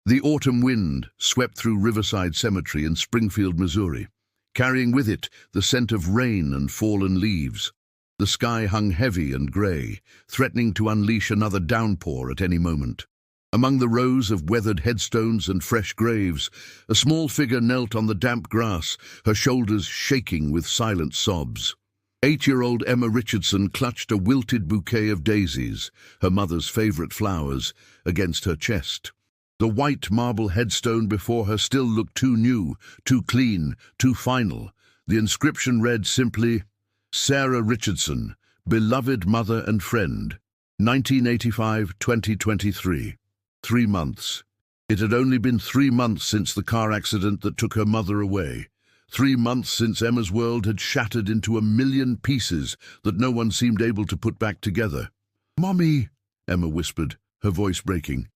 The autumn wind swept through Riverside Cemetery in Springfield, Missouri, carrying with it the scent of rain and fallen leaves. The sky hung heavy and grey, threatening to unleash another downpour at any moment. Among the rows of weathered headstones and fresh graves, a small figure knelt on the damp grass, her shoulders shaking with silent sobs. 8-year-old Emma Richardson clutched a wilted bouquet of daisies, her mother's favourite flowers, against her chest. The white marble headstone before her still looked too new, too clean, too final. The inscription read simply, "Sarah Richardson, beloved mother and friend, 1985-2023. 3 months. It had only been 3 months since the car accident that took her mother away. 3 months since Emma's world had shattered into a million pieces that no one seemed able to put back together. "Mommy," Emma whispered, her voice breaking,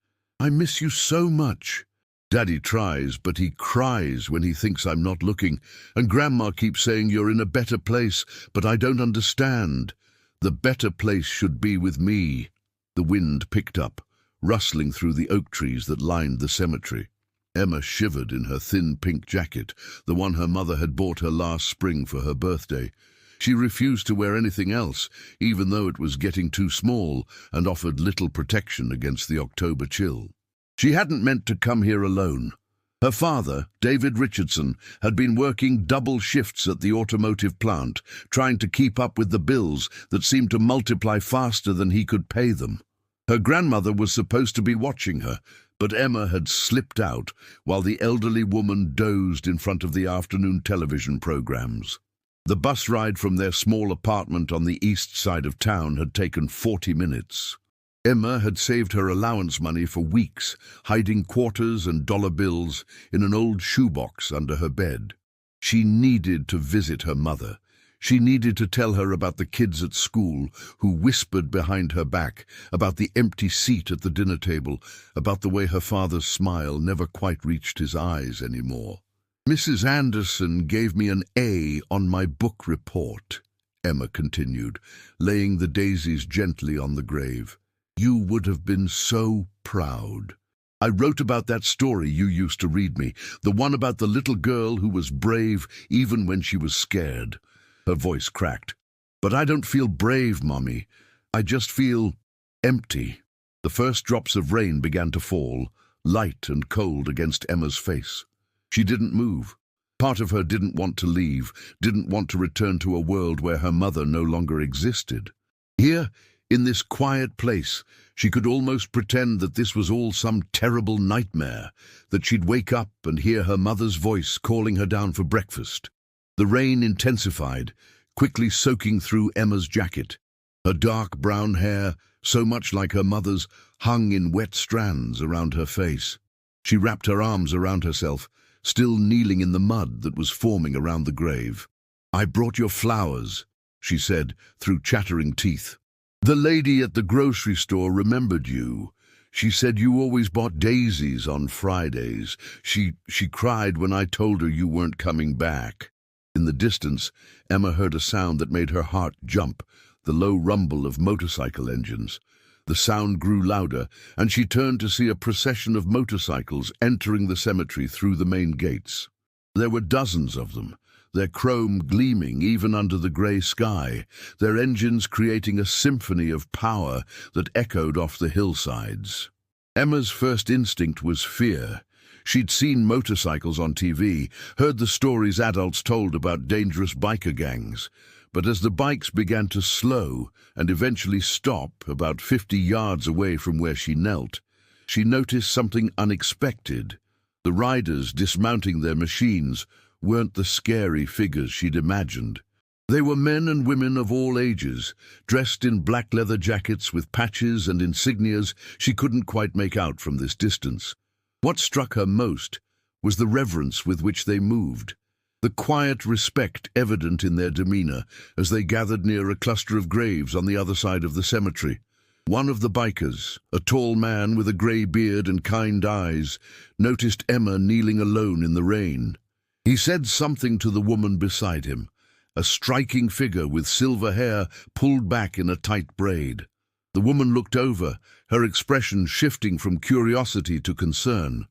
"I miss you so much." "Daddy tries, but he cries when he thinks I'm not looking, and Grandma keeps saying you're in a better place, but I don't understand. The better place should be with me." The wind picked up, rustling through the oak trees that lined the cemetery. Emma shivered in her thin pink jacket, the one her mother had bought her last spring for her birthday. She refused to wear anything else, even though it was getting too small and offered little protection against the October chill. She hadn't meant to come here alone. Her father, David Richardson, had been working double shifts at the automotive plant, trying to keep up with the bills that seemed to multiply faster than he could pay them. Her grandmother was supposed to be watching her, but Emma had slipped out while the elderly woman dozed in front of the afternoon television programs. The bus ride from their small apartment on the east side of town had taken 40 minutes. Emma had saved her allowance money for weeks, hiding quarters and dollar bills in an old shoebox under her bed. She needed to visit her mother. She needed to tell her about the kids at school who whispered behind her back, about the empty seat at the dinner table, about the way her father's smile never quite reached his eyes anymore. "Mrs. Anderson gave me an A on my book report," Emma continued, laying the daisies gently on the grave. "You would have been so proud. I wrote about that story you used to read me, the one about the little girl who was brave even when she was scared." Her voice cracked. "But I don't feel brave, Mommy. I just feel empty." The first drops of rain began to fall, light and cold against Emma's face. She didn't move. Part of her didn't want to leave, didn't want to return to a world where her mother no longer existed. Here, in this quiet place, she could almost pretend that this was all some terrible nightmare, that she'd wake up and hear her mother's voice calling her down for breakfast. The rain intensified, quickly soaking through Emma's jacket. Her dark brown hair, so much like her mother's, hung in wet strands around her face. She wrapped her arms around herself, still kneeling in the mud that was forming around the grave. "I brought your flowers," she said through chattering teeth. "The lady at the grocery store remembered you. She said you always bought daisies on Fridays. She cried when I told her you weren't coming back." In the distance, Emma heard a sound that made her heart jump, the low rumble of motorcycle engines. The sound grew louder, and she turned to see a procession of motorcycles entering the cemetery through the main gates. There were dozens of them, their chrome gleaming even under the grey sky, their engines creating a symphony of power that echoed off the hillsides. Emma's first instinct was fear. She'd seen motorcycles on TV, heard the stories adults told about dangerous biker gangs. But as the bikes began to slow and eventually stop about 50 yards away from where she knelt, she noticed something unexpected. The riders dismounting their machines weren't the scary figures she'd imagined. They were men and women of all ages, dressed in black leather jackets with patches and insignias she couldn't quite make out from this distance. What struck her most was the reverence with which they moved, the quiet respect evident in their demeanor as they gathered near a cluster of graves on the other side of the cemetery. One of the bikers, a tall man with a grey beard and kind eyes, noticed Emma kneeling alone in the rain. He said something to the woman beside him, a striking figure with silver hair pulled back in a tight braid. The woman looked over, her expression shifting from curiosity to concern.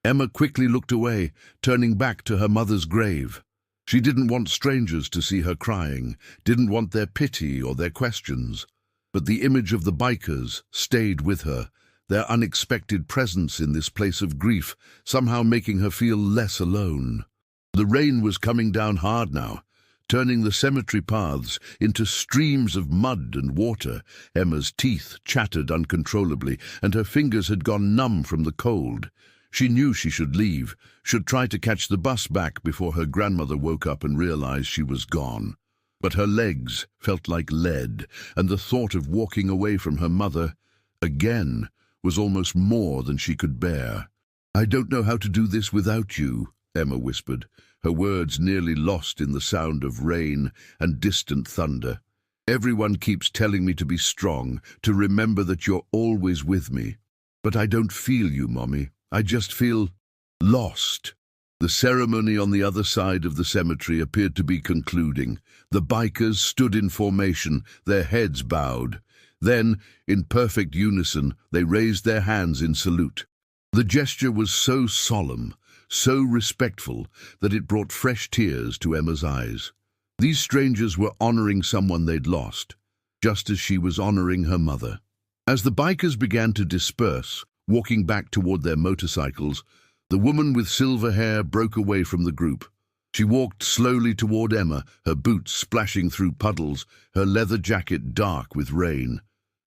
Emma quickly looked away, turning back to her mother's grave. She didn't want strangers to see her crying, didn't want their pity or their questions. But the image of the bikers stayed with her, their unexpected presence in this place of grief somehow making her feel less alone. The rain was coming down hard now, turning the cemetery paths into streams of mud and water. Emma's teeth chattered uncontrollably, and her fingers had gone numb from the cold. She knew she should leave, should try to catch the bus back before her grandmother woke up and realized she was gone. But her legs felt like lead, and the thought of walking away from her mother again was almost more than she could bear. "I don't know how to do this without you," Emma whispered, her words nearly lost in the sound of rain and distant thunder. "Everyone keeps telling me to be strong, to remember that you're always with me. But I don't feel you, Mommy. I just feel lost." The ceremony on the other side of the cemetery appeared to be concluding. The bikers stood in formation, their heads bowed. Then, in perfect unison, they raised their hands in salute. The gesture was so solemn, so respectful, that it brought fresh tears to Emma's eyes. These strangers were honoring someone they'd lost, just as she was honoring her mother. As the bikers began to disperse, walking back toward their motorcycles, the woman with silver hair broke away from the group. She walked slowly toward Emma, her boots splashing through puddles, her leather jacket dark with rain.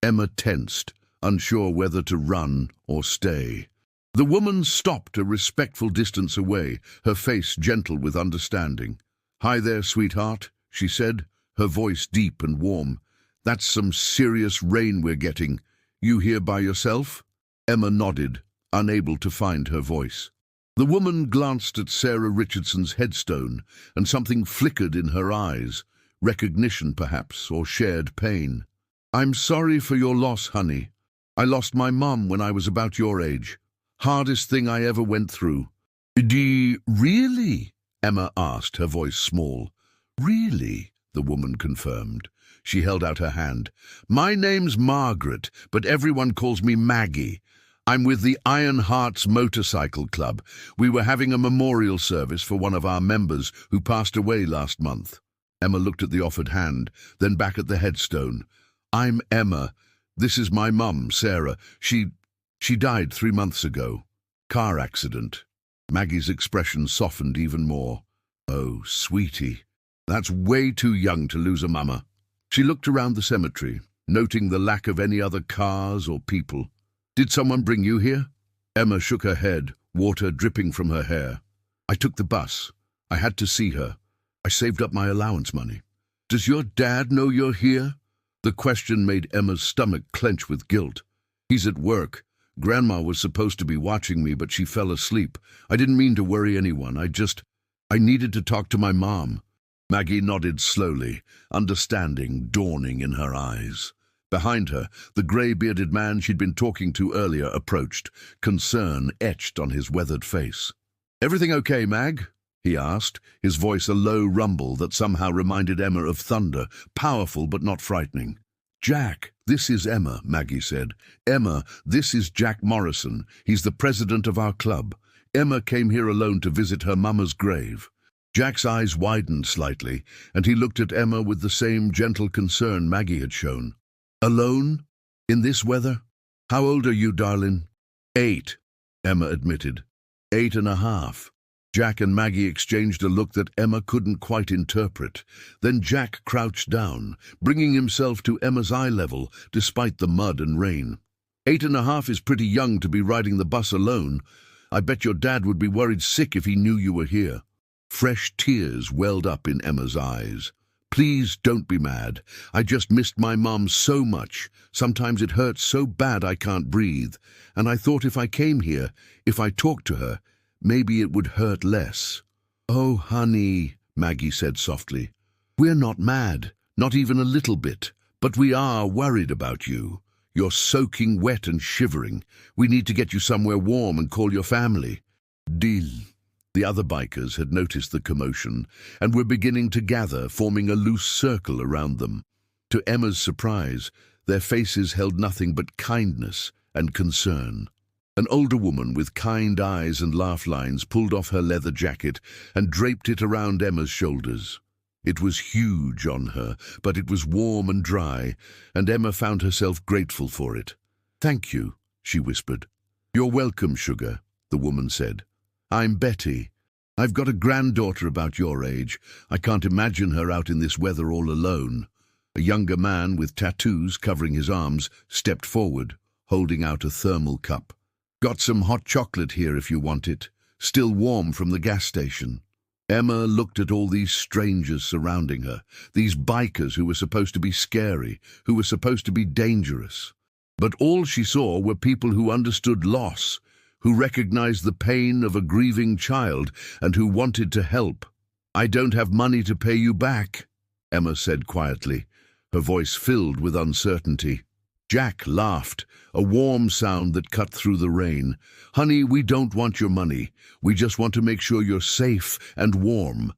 Emma tensed, unsure whether to run or stay. The woman stopped a respectful distance away, her face gentle with understanding. "Hi there, sweetheart," she said, her voice deep and warm. "That's some serious rain we're getting. You here by yourself?" Emma nodded, unable to find her voice. The woman glanced at Sarah Richardson's headstone, and something flickered in her eyes, recognition perhaps, or shared pain. "I'm sorry for your loss, honey. I lost my mom when I was about your age. Hardest thing I ever went through." Really?" Emma asked, her voice small. "Really?" the woman confirmed. She held out her hand. "My name's Margaret, but everyone calls me Maggie. I'm with the Iron Hearts Motorcycle Club. We were having a memorial service for one of our members who passed away last month." Emma looked at the offered hand, then back at the headstone. "I'm Emma. This is my mum, Sarah. She died 3 months ago. Car accident." Maggie's expression softened even more. "Oh, sweetie, that's way too young to lose a mama." She looked around the cemetery, noting the lack of any other cars or people. "Did someone bring you here?" Emma shook her head, water dripping from her hair. "I took the bus. I had to see her. I saved up my allowance money." "Does your dad know you're here?" The question made Emma's stomach clench with guilt. "He's at work. Grandma was supposed to be watching me, but she fell asleep. I didn't mean to worry anyone. I needed to talk to my mom." Maggie nodded slowly, understanding dawning in her eyes. Behind her, the grey-bearded man she'd been talking to earlier approached, concern etched on his weathered face. "Everything okay, Mag?" he asked, his voice a low rumble that somehow reminded Emma of thunder, powerful but not frightening. "Jack, this is Emma," Maggie said. "Emma, this is Jack Morrison. He's the president of our club. Emma came here alone to visit her mama's grave." Jack's eyes widened slightly, and he looked at Emma with the same gentle concern Maggie had shown. "Alone? In this weather? How old are you, darling?" 8, Emma admitted. 8.5. Jack and Maggie exchanged a look that Emma couldn't quite interpret. Then Jack crouched down, bringing himself to Emma's eye level, despite the mud and rain. 8.5 is pretty young to be riding the bus alone. I bet your dad would be worried sick if he knew you were here." Fresh tears welled up in Emma's eyes. "Please don't be mad. I just missed my mom so much. Sometimes it hurts so bad I can't breathe. And I thought if I came here, if I talked to her, maybe it would hurt less." "Oh, honey," Maggie said softly. "We're not mad, not even a little bit, but we are worried about you. You're soaking wet and shivering. We need to get you somewhere warm and call your family." "Deal." The other bikers had noticed the commotion and were beginning to gather, forming a loose circle around them. To Emma's surprise, their faces held nothing but kindness and concern. An older woman with kind eyes and laugh lines pulled off her leather jacket and draped it around Emma's shoulders. It was huge on her, but it was warm and dry, and Emma found herself grateful for it. "Thank you," she whispered. "You're welcome, sugar," the woman said. "I'm Betty. I've got a granddaughter about your age. I can't imagine her out in this weather all alone." A younger man with tattoos covering his arms stepped forward, holding out a thermal cup. "Got some hot chocolate here if you want it, still warm from the gas station." Emma looked at all these strangers surrounding her, these bikers who were supposed to be scary, who were supposed to be dangerous. But all she saw were people who understood loss, who recognized the pain of a grieving child, and who wanted to help. "I don't have money to pay you back," Emma said quietly, her voice filled with uncertainty. Jack laughed, a warm sound that cut through the rain. "Honey, we don't want your money. We just want to make sure you're safe and warm.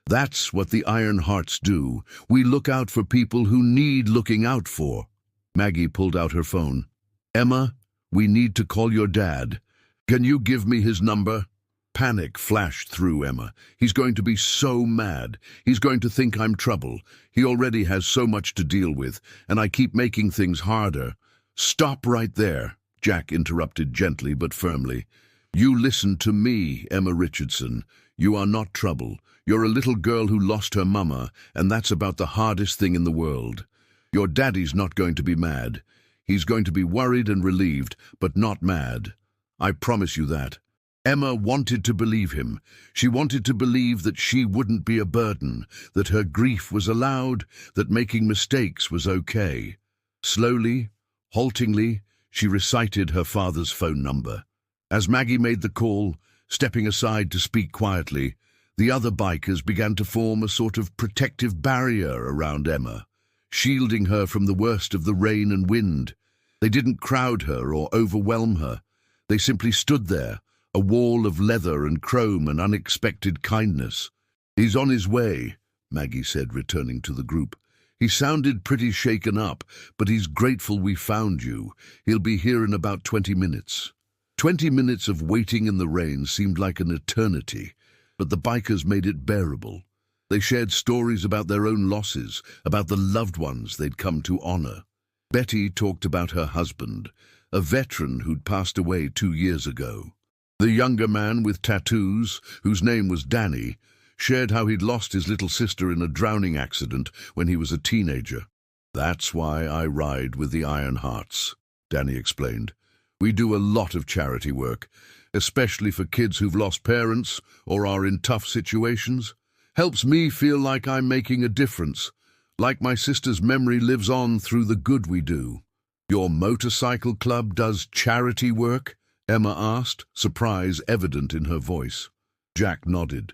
That's what the Iron Hearts do. We look out for people who need looking out for." Maggie pulled out her phone. "Emma, we need to call your dad. Can you give me his number?" Panic flashed through Emma. "He's going to be so mad. He's going to think I'm trouble. He already has so much to deal with, and I keep making things harder." "Stop right there," Jack interrupted gently but firmly. "You listen to me, Emma Richardson. You are not trouble. You're a little girl who lost her mama, and that's about the hardest thing in the world. Your daddy's not going to be mad. He's going to be worried and relieved, but not mad. I promise you that." Emma wanted to believe him. She wanted to believe that she wouldn't be a burden, that her grief was allowed, that making mistakes was okay. Slowly, haltingly, she recited her father's phone number. As Maggie made the call, stepping aside to speak quietly, the other bikers began to form a sort of protective barrier around Emma, shielding her from the worst of the rain and wind. They didn't crowd her or overwhelm her. They simply stood there, a wall of leather and chrome and unexpected kindness. "He's on his way," Maggie said, returning to the group. "He sounded pretty shaken up, but he's grateful we found you. He'll be here in about 20 minutes. 20 minutes of waiting in the rain seemed like an eternity, but the bikers made it bearable. They shared stories about their own losses, about the loved ones they'd come to honor. Betty talked about her husband, a veteran who'd passed away 2 years ago. The younger man with tattoos, whose name was Danny, shared how he'd lost his little sister in a drowning accident when he was a teenager. "That's why I ride with the Iron Hearts," Danny explained. "We do a lot of charity work, especially for kids who've lost parents or are in tough situations. Helps me feel like I'm making a difference, like my sister's memory lives on through the good we do." "Your motorcycle club does charity work?" Emma asked, surprise evident in her voice. Jack nodded.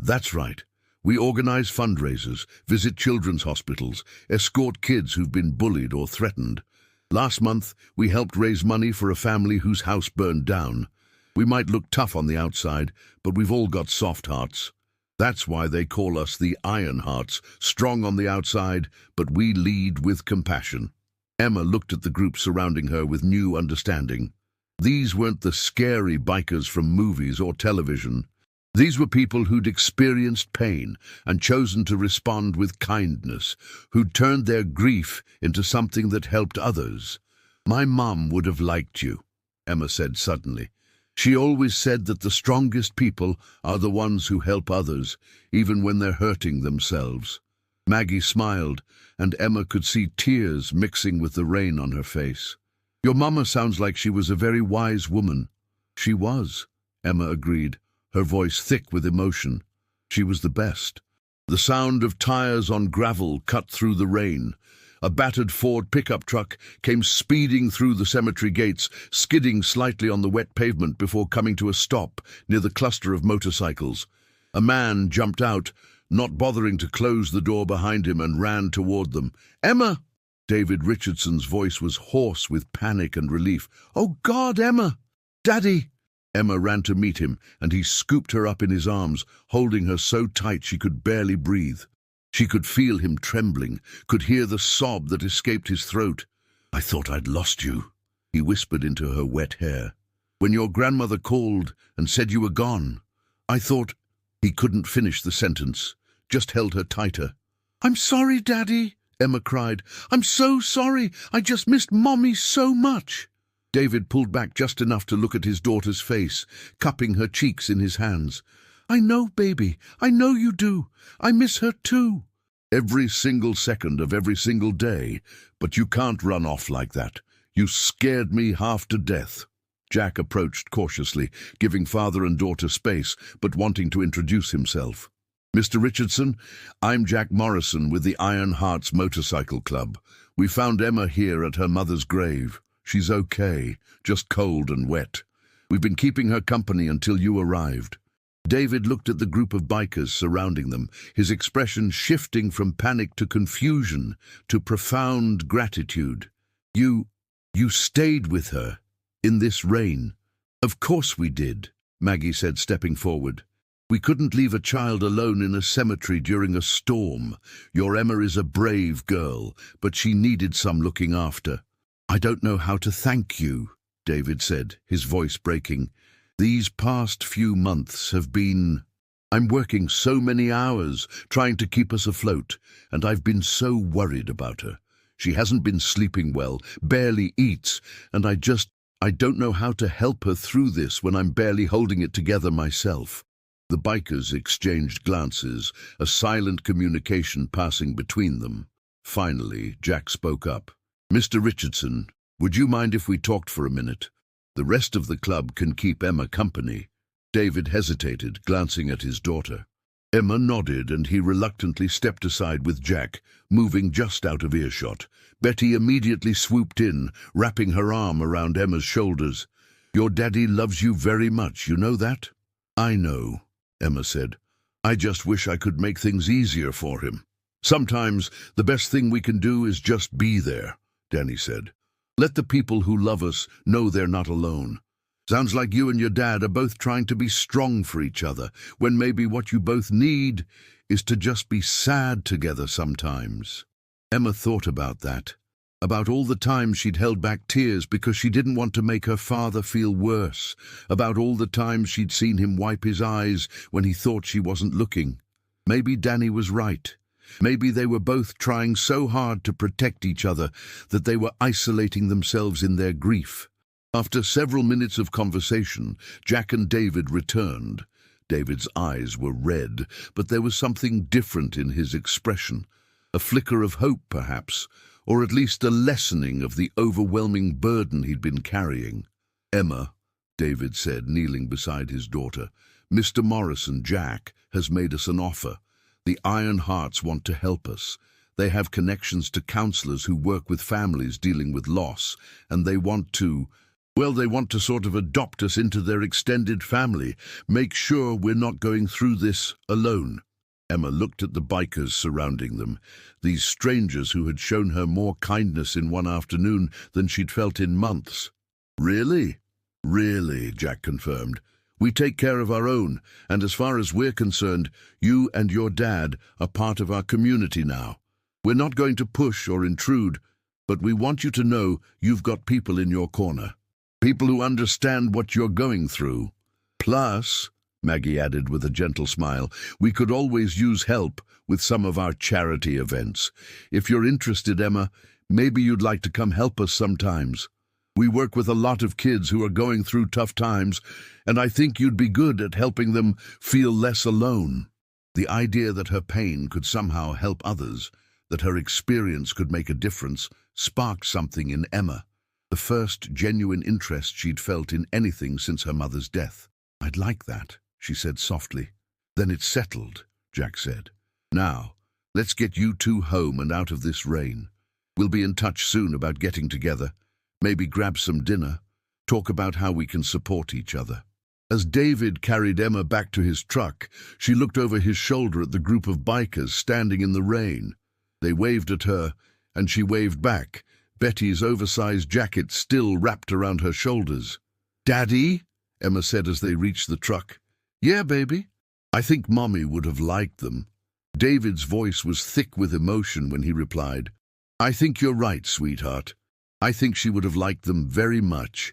"That's right. We organize fundraisers, visit children's hospitals, escort kids who've been bullied or threatened. Last month, we helped raise money for a family whose house burned down. We might look tough on the outside, but we've all got soft hearts. That's why they call us the Iron Hearts, strong on the outside, but we lead with compassion." Emma looked at the group surrounding her with new understanding. These weren't the scary bikers from movies or television. These were people who'd experienced pain and chosen to respond with kindness, who'd turned their grief into something that helped others. "My mum would have liked you," Emma said suddenly. "She always said that the strongest people are the ones who help others, even when they're hurting themselves." Maggie smiled, and Emma could see tears mixing with the rain on her face. "Your mama sounds like she was a very wise woman." "She was," Emma agreed, her voice thick with emotion. "She was the best." The sound of tires on gravel cut through the rain. A battered Ford pickup truck came speeding through the cemetery gates, skidding slightly on the wet pavement before coming to a stop near the cluster of motorcycles. A man jumped out, not bothering to close the door behind him, and ran toward them. "Emma!" David Richardson's voice was hoarse with panic and relief. "Oh God, Emma! Daddy!" Emma ran to meet him, and he scooped her up in his arms, holding her so tight she could barely breathe. She could feel him trembling, could hear the sob that escaped his throat. "I thought I'd lost you," he whispered into her wet hair. When your grandmother called and said you were gone, I thought—" He couldn't finish the sentence, just held her tighter. "I'm sorry, Daddy," Emma cried. "I'm so sorry. I just missed Mommy so much." David pulled back just enough to look at his daughter's face, cupping her cheeks in his hands. "I know, baby. I know you do. I miss her too." "Every single second of every single day, but you can't run off like that. You scared me half to death." Jack approached cautiously, giving father and daughter space, but wanting to introduce himself. "Mr. Richardson, I'm Jack Morrison with the Iron Hearts Motorcycle Club. We found Emma here at her mother's grave. She's okay, just cold and wet. We've been keeping her company until you arrived." David looked at the group of bikers surrounding them, his expression shifting from panic to confusion to profound gratitude. You stayed with her in this rain." "Of course we did," Maggie said, stepping forward. "We couldn't leave a child alone in a cemetery during a storm. Your Emma is a brave girl, but she needed some looking after." "I don't know how to thank you," David said, his voice breaking. "These past few months have been... I'm working so many hours trying to keep us afloat, and I've been so worried about her. She hasn't been sleeping well, barely eats, and I don't know how to help her through this when I'm barely holding it together myself." The bikers exchanged glances, a silent communication passing between them. Finally, Jack spoke up. "Mr. Richardson, would you mind if we talked for a minute? The rest of the club can keep Emma company." David hesitated, glancing at his daughter. Emma nodded, and he reluctantly stepped aside with Jack, moving just out of earshot. Betty immediately swooped in, wrapping her arm around Emma's shoulders. "Your daddy loves you very much, you know that?" "I know," Emma said. "I just wish I could make things easier for him." "Sometimes the best thing we can do is just be there," Danny said. "Let the people who love us know they're not alone. Sounds like you and your dad are both trying to be strong for each other, when maybe what you both need is to just be sad together sometimes." Emma thought about that, about all the times she'd held back tears because she didn't want to make her father feel worse, about all the times she'd seen him wipe his eyes when he thought she wasn't looking. Maybe Danny was right. Maybe they were both trying so hard to protect each other that they were isolating themselves in their grief. After several minutes of conversation, Jack and David returned. David's eyes were red, but there was something different in his expression. A flicker of hope, perhaps, or at least a lessening of the overwhelming burden he'd been carrying. "Emma," David said, kneeling beside his daughter, "Mr. Morrison, Jack, has made us an offer. The Iron Hearts want to help us. They have connections to counselors who work with families dealing with loss, and they want to sort of adopt us into their extended family, make sure we're not going through this alone." Emma looked at the bikers surrounding them, these strangers who had shown her more kindness in one afternoon than she'd felt in months. "Really?" "Really," Jack confirmed. "We take care of our own, and as far as we're concerned, you and your dad are part of our community now. We're not going to push or intrude, but we want you to know you've got people in your corner. People who understand what you're going through. Plus," Maggie added with a gentle smile, "we could always use help with some of our charity events. If you're interested, Emma, maybe you'd like to come help us sometimes. We work with a lot of kids who are going through tough times, and I think you'd be good at helping them feel less alone." The idea that her pain could somehow help others, that her experience could make a difference, sparked something in Emma. The first genuine interest she'd felt in anything since her mother's death. "I'd like that," she said softly. "Then it's settled," Jack said. "Now, let's get you two home and out of this rain. We'll be in touch soon about getting together. Maybe grab some dinner, talk about how we can support each other." As David carried Emma back to his truck, she looked over his shoulder at the group of bikers standing in the rain. They waved at her, and she waved back, Betty's oversized jacket still wrapped around her shoulders. "Daddy?" Emma said as they reached the truck. "Yeah, baby." "I think Mommy would have liked them." David's voice was thick with emotion when he replied, "I think you're right, sweetheart. I think she would have liked them very much."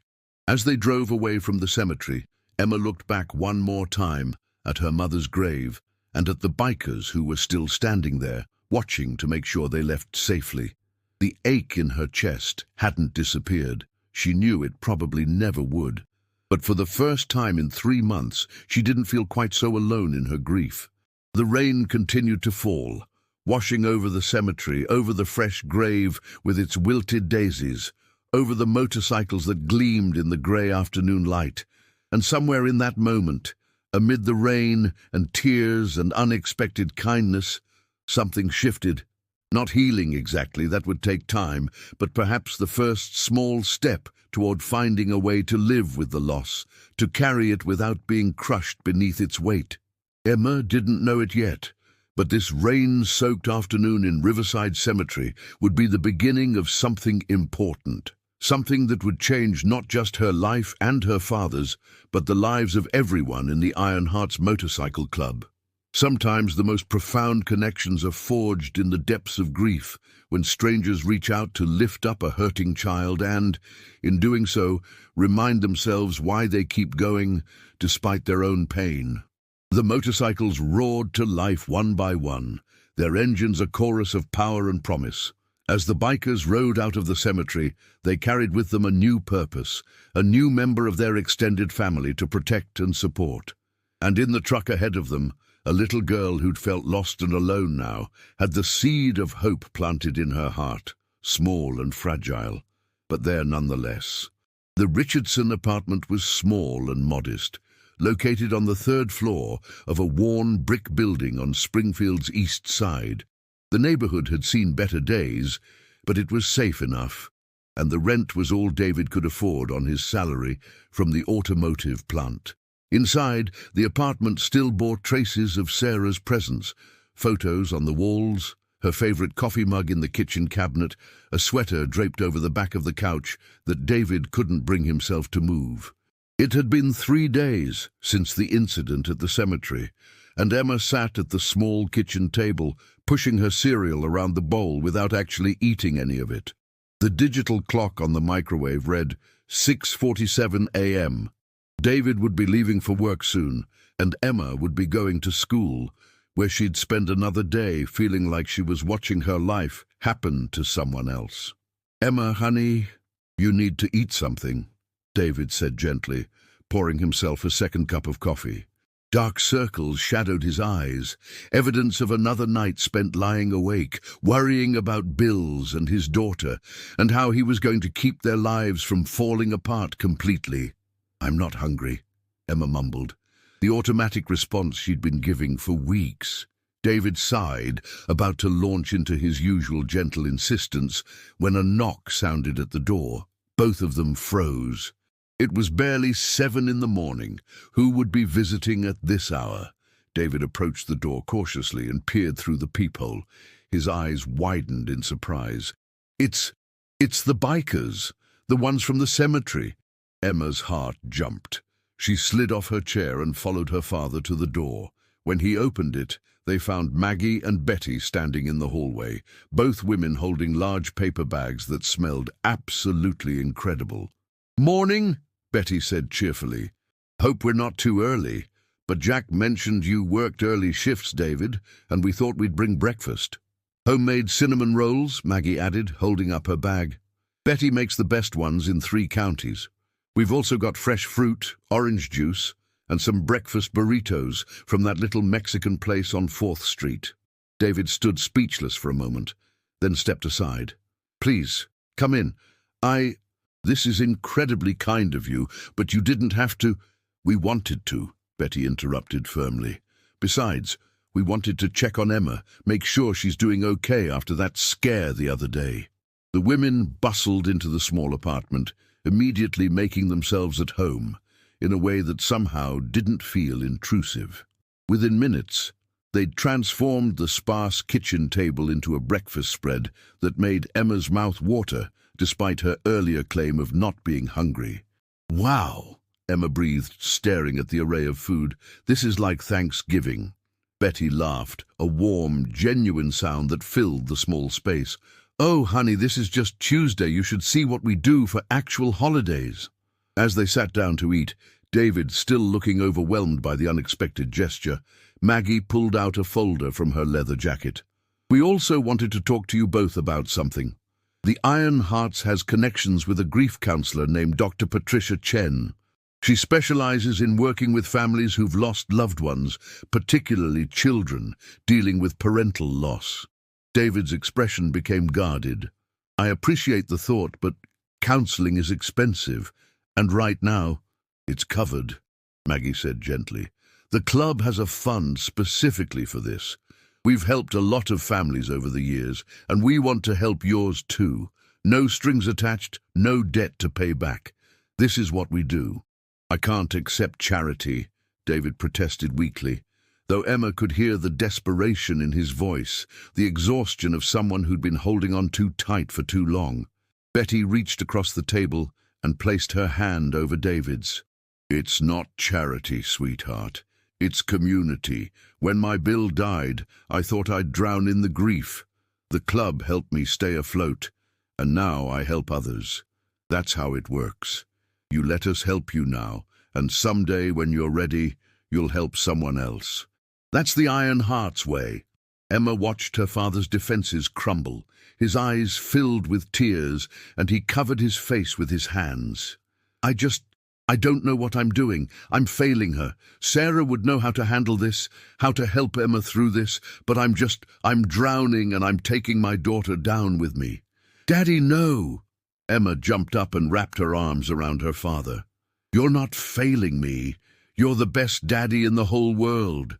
As they drove away from the cemetery, Emma looked back one more time at her mother's grave and at the bikers who were still standing there, watching to make sure they left safely. The ache in her chest hadn't disappeared. She knew it probably never would. But for the first time in 3 months, she didn't feel quite so alone in her grief. The rain continued to fall, washing over the cemetery, over the fresh grave with its wilted daisies, over the motorcycles that gleamed in the grey afternoon light. And somewhere in that moment, amid the rain and tears and unexpected kindness, something shifted. Not healing exactly, that would take time, but perhaps the first small step toward finding a way to live with the loss, to carry it without being crushed beneath its weight. Emma didn't know it yet, but this rain-soaked afternoon in Riverside Cemetery would be the beginning of something important. Something that would change not just her life and her father's, but the lives of everyone in the Iron Hearts Motorcycle Club. Sometimes the most profound connections are forged in the depths of grief, when strangers reach out to lift up a hurting child and, in doing so, remind themselves why they keep going despite their own pain. The motorcycles roared to life one by one, their engines a chorus of power and promise. As the bikers rode out of the cemetery, they carried with them a new purpose, a new member of their extended family to protect and support. And in the truck ahead of them, a little girl who'd felt lost and alone now had the seed of hope planted in her heart, small and fragile, but there nonetheless. The Richardson apartment was small and modest, located on the 3rd floor of a worn brick building on Springfield's east side. The neighborhood had seen better days, but it was safe enough, and the rent was all David could afford on his salary from the automotive plant. Inside, the apartment still bore traces of Sarah's presence, photos on the walls, her favorite coffee mug in the kitchen cabinet, a sweater draped over the back of the couch that David couldn't bring himself to move. It had been 3 days since the incident at the cemetery, and Emma sat at the small kitchen table, pushing her cereal around the bowl without actually eating any of it. The digital clock on the microwave read 6:47 a.m. David would be leaving for work soon, and Emma would be going to school, where she'd spend another day feeling like she was watching her life happen to someone else. "Emma, honey, you need to eat something," David said gently, pouring himself a second cup of coffee. Dark circles shadowed his eyes, evidence of another night spent lying awake, worrying about bills and his daughter, and how he was going to keep their lives from falling apart completely. "I'm not hungry," Emma mumbled, the automatic response she'd been giving for weeks. David sighed, about to launch into his usual gentle insistence, when a knock sounded at the door. Both of them froze. It was barely 7 in the morning. Who would be visiting at this hour? David approached the door cautiously and peered through the peephole. His eyes widened in surprise. It's the bikers, the ones from the cemetery." Emma's heart jumped. She slid off her chair and followed her father to the door. When he opened it, they found Maggie and Betty standing in the hallway, both women holding large paper bags that smelled absolutely incredible. "Morning," Betty said cheerfully. "Hope we're not too early, but Jack mentioned you worked early shifts, David, and we thought we'd bring breakfast." "Homemade cinnamon rolls," Maggie added, holding up her bag. "Betty makes the best ones in 3 counties. We've also got fresh fruit, orange juice, and some breakfast burritos from that little Mexican place on 4th Street. David stood speechless for a moment, then stepped aside. "Please, come in. This is incredibly kind of you, but you didn't have to." "We wanted to," Betty interrupted firmly. "Besides, we wanted to check on Emma, make sure she's doing okay after that scare the other day." The women bustled into the small apartment, immediately making themselves at home, in a way that somehow didn't feel intrusive. Within minutes, they'd transformed the sparse kitchen table into a breakfast spread that made Emma's mouth water, despite her earlier claim of not being hungry. "Wow," Emma breathed, staring at the array of food. "This is like Thanksgiving." Betty laughed, a warm, genuine sound that filled the small space. "Oh, honey, this is just Tuesday. You should see what we do for actual holidays." As they sat down to eat, David still looking overwhelmed by the unexpected gesture, Maggie pulled out a folder from her leather jacket. "We also wanted to talk to you both about something. The Iron Hearts has connections with a grief counselor named Dr. Patricia Chen. She specializes in working with families who've lost loved ones, particularly children, dealing with parental loss." David's expression became guarded. "I appreciate the thought, but counseling is expensive, and right now, it's covered," Maggie said gently. "The club has a fund specifically for this. We've helped a lot of families over the years, and we want to help yours too. No strings attached, no debt to pay back. This is what we do." "I can't accept charity," David protested weakly, though Emma could hear the desperation in his voice, the exhaustion of someone who'd been holding on too tight for too long. Betty reached across the table and placed her hand over David's. "It's not charity, sweetheart. It's community. When my Bill died, I thought I'd drown in the grief. The club helped me stay afloat, and now I help others. That's how it works. You let us help you now, and someday when you're ready, you'll help someone else. That's the Iron Hearts way." Emma watched her father's defenses crumble. His eyes filled with tears, and he covered his face with his hands. I don't know what I'm doing. I'm failing her. Sarah would know how to handle this, how to help Emma through this, but I'm drowning and I'm taking my daughter down with me." "Daddy, no!" Emma jumped up and wrapped her arms around her father. "You're not failing me. You're the best daddy in the whole world."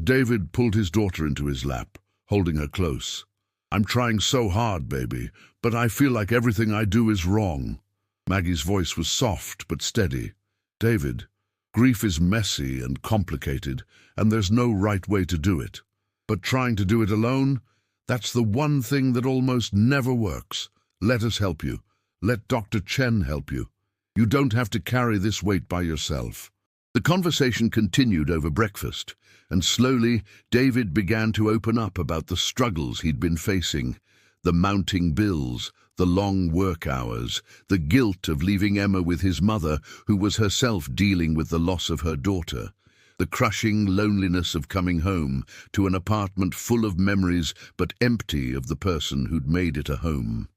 David pulled his daughter into his lap, holding her close. "I'm trying so hard, baby, but I feel like everything I do is wrong." Maggie's voice was soft but steady. "David, grief is messy and complicated, and there's no right way to do it. But trying to do it alone, that's the one thing that almost never works. Let us help you. Let Dr. Chen help you. You don't have to carry this weight by yourself." The conversation continued over breakfast, and slowly David began to open up about the struggles he'd been facing, the mounting bills, the long work hours, the guilt of leaving Emma with his mother, who was herself dealing with the loss of her daughter, the crushing loneliness of coming home to an apartment full of memories but empty of the person who'd made it a home.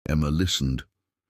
Emma listened,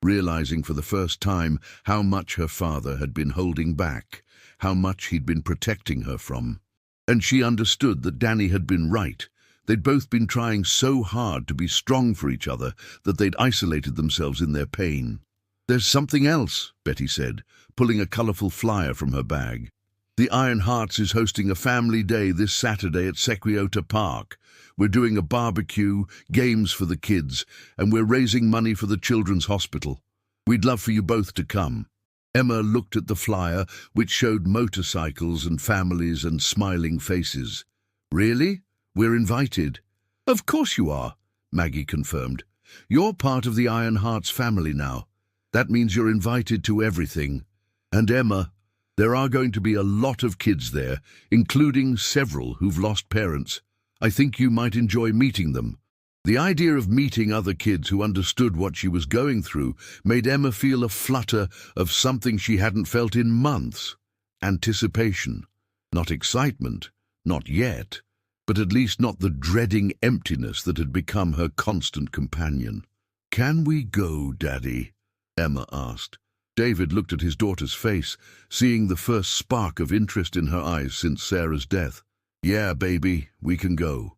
realizing for the first time how much her father had been holding back, how much he'd been protecting her from. And she understood that Danny had been right. They'd both been trying so hard to be strong for each other that they'd isolated themselves in their pain. "There's something else," Betty said, pulling a colourful flyer from her bag. "The Iron Hearts is hosting a family day this Saturday at Sequiota Park. We're doing a barbecue, games for the kids, and we're raising money for the Children's Hospital. We'd love for you both to come." Emma looked at the flyer, which showed motorcycles and families and smiling faces. "Really? We're invited." "Of course you are," Maggie confirmed. "You're part of the Iron Hearts family now. That means you're invited to everything. And Emma, there are going to be a lot of kids there, including several who've lost parents. I think you might enjoy meeting them." The idea of meeting other kids who understood what she was going through made Emma feel a flutter of something she hadn't felt in months. Anticipation. Not excitement, not yet, but at least not the dreading emptiness that had become her constant companion. "Can we go, Daddy?" Emma asked. David looked at his daughter's face, seeing the first spark of interest in her eyes since Sarah's death. "Yeah, baby, we can go."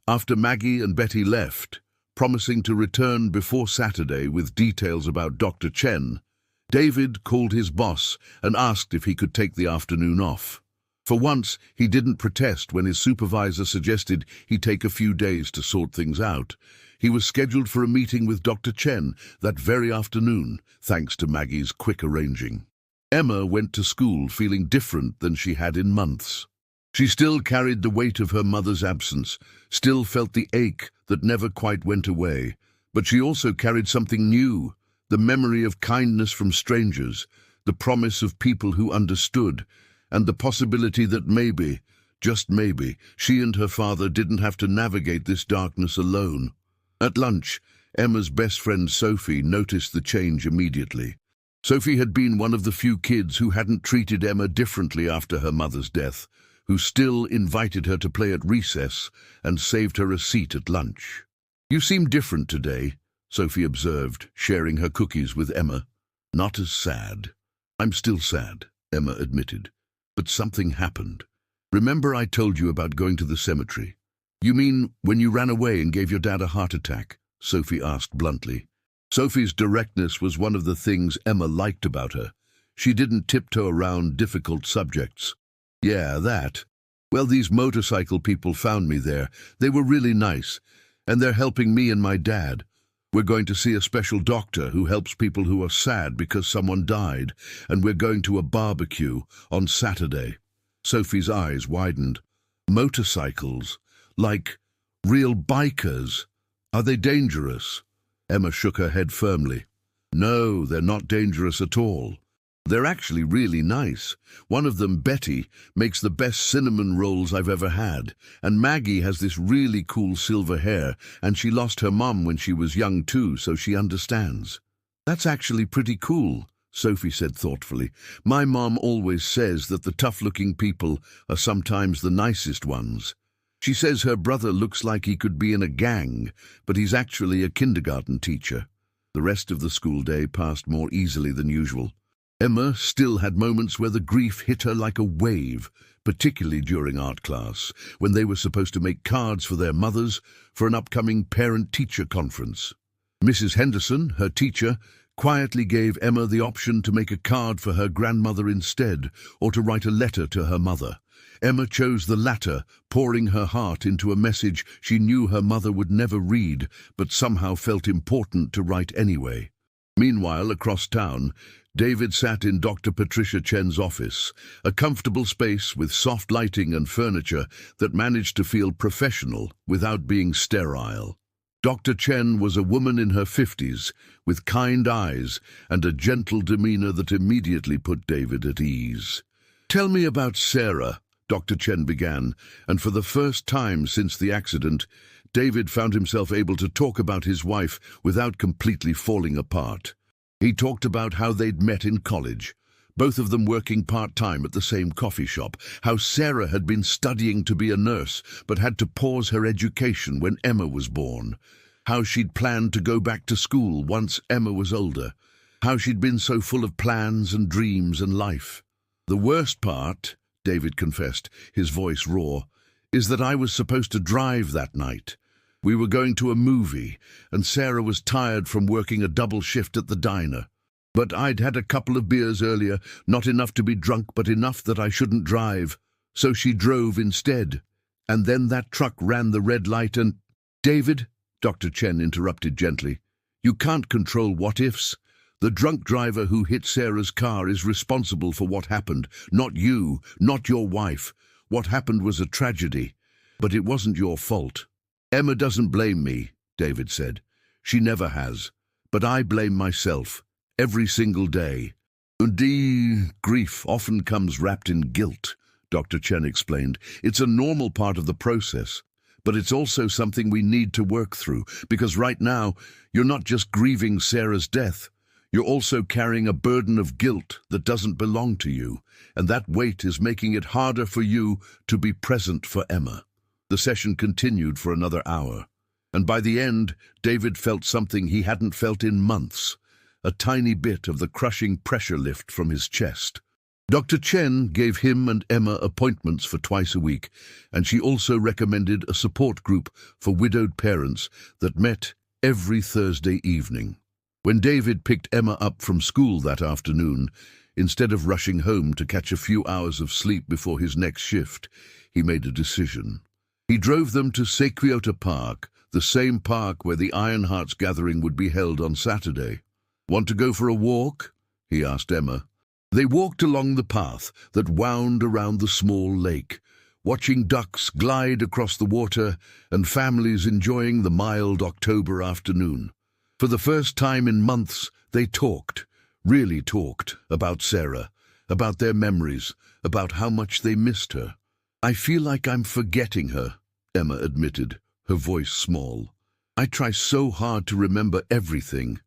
After Maggie and Betty left, promising to return before Saturday with details about Dr. Chen, David called his boss and asked if he could take the afternoon off. For once, he didn't protest when his supervisor suggested he take a few days to sort things out. He was scheduled for a meeting with Dr. Chen that very afternoon, thanks to Maggie's quick arranging. Emma went to school feeling different than she had in months. She still carried the weight of her mother's absence, still felt the ache that never quite went away, but she also carried something new, the memory of kindness from strangers, the promise of people who understood, and the possibility that maybe, just maybe, she and her father didn't have to navigate this darkness alone. At lunch, Emma's best friend Sophie noticed the change immediately. Sophie had been one of the few kids who hadn't treated Emma differently after her mother's death, who still invited her to play at recess and saved her a seat at lunch. "You seem different today," Sophie observed, sharing her cookies with Emma. "Not as sad." "I'm still sad," Emma admitted. "But something happened. Remember I told you about going to the cemetery?" "You mean when you ran away and gave your dad a heart attack?" Sophie asked bluntly. Sophie's directness was one of the things Emma liked about her. She didn't tiptoe around difficult subjects. "Yeah, that. Well, these motorcycle people found me there. They were really nice, and they're helping me and my dad. We're going to see a special doctor who helps people who are sad because someone died, and we're going to a barbecue on Saturday." Sophie's eyes widened. "Motorcycles? Like real bikers? Are they dangerous?" Emma shook her head firmly. "No, they're not dangerous at all. They're actually really nice. One of them, Betty, makes the best cinnamon rolls I've ever had. And Maggie has this really cool silver hair, and she lost her mom when she was young too, so she understands." "That's actually pretty cool," Sophie said thoughtfully. "My mom always says that the tough-looking people are sometimes the nicest ones. She says her brother looks like he could be in a gang, but he's actually a kindergarten teacher." The rest of the school day passed more easily than usual. Emma still had moments where the grief hit her like a wave, particularly during art class, when they were supposed to make cards for their mothers for an upcoming parent-teacher conference. Mrs. Henderson, her teacher, quietly gave Emma the option to make a card for her grandmother instead, or to write a letter to her mother. Emma chose the latter, pouring her heart into a message she knew her mother would never read, but somehow felt important to write anyway. Meanwhile, across town, David sat in Dr. Patricia Chen's office, a comfortable space with soft lighting and furniture that managed to feel professional without being sterile. Dr. Chen was a woman in her 50s, with kind eyes and a gentle demeanor that immediately put David at ease. "Tell me about Sarah," Dr. Chen began, and for the first time since the accident, David found himself able to talk about his wife without completely falling apart. He talked about how they'd met in college, both of them working part-time at the same coffee shop, how Sarah had been studying to be a nurse but had to pause her education when Emma was born, how she'd planned to go back to school once Emma was older, how she'd been so full of plans and dreams and life. "The worst part," David confessed, his voice raw, "is that I was supposed to drive that night. We were going to a movie, and Sarah was tired from working a double shift at the diner. But I'd had a couple of beers earlier, not enough to be drunk, but enough that I shouldn't drive. So she drove instead. And then that truck ran the red light and—" "David," Dr. Chen interrupted gently, "you can't control what-ifs. The drunk driver who hit Sarah's car is responsible for what happened, not you, not your wife. What happened was a tragedy, but it wasn't your fault." "Emma doesn't blame me," David said. "She never has. But I blame myself, every single day." Grief often comes wrapped in guilt," Dr. Chen explained. "It's a normal part of the process, but it's also something we need to work through, because right now, you're not just grieving Sarah's death. You're also carrying a burden of guilt that doesn't belong to you, and that weight is making it harder for you to be present for Emma." The session continued for another hour, and by the end, David felt something he hadn't felt in months, a tiny bit of the crushing pressure lift from his chest. Dr. Chen gave him and Emma appointments for twice a week, and she also recommended a support group for widowed parents that met every Thursday evening. When David picked Emma up from school that afternoon, instead of rushing home to catch a few hours of sleep before his next shift, he made a decision. He drove them to Sequiota Park, the same park where the Ironhearts gathering would be held on Saturday. "Want to go for a walk?" he asked Emma. They walked along the path that wound around the small lake, watching ducks glide across the water and families enjoying the mild October afternoon. For the first time in months, they talked, really talked, about Sarah, about their memories, about how much they missed her. "I feel like I'm forgetting her," Emma admitted, her voice small. "I try so hard to remember everything,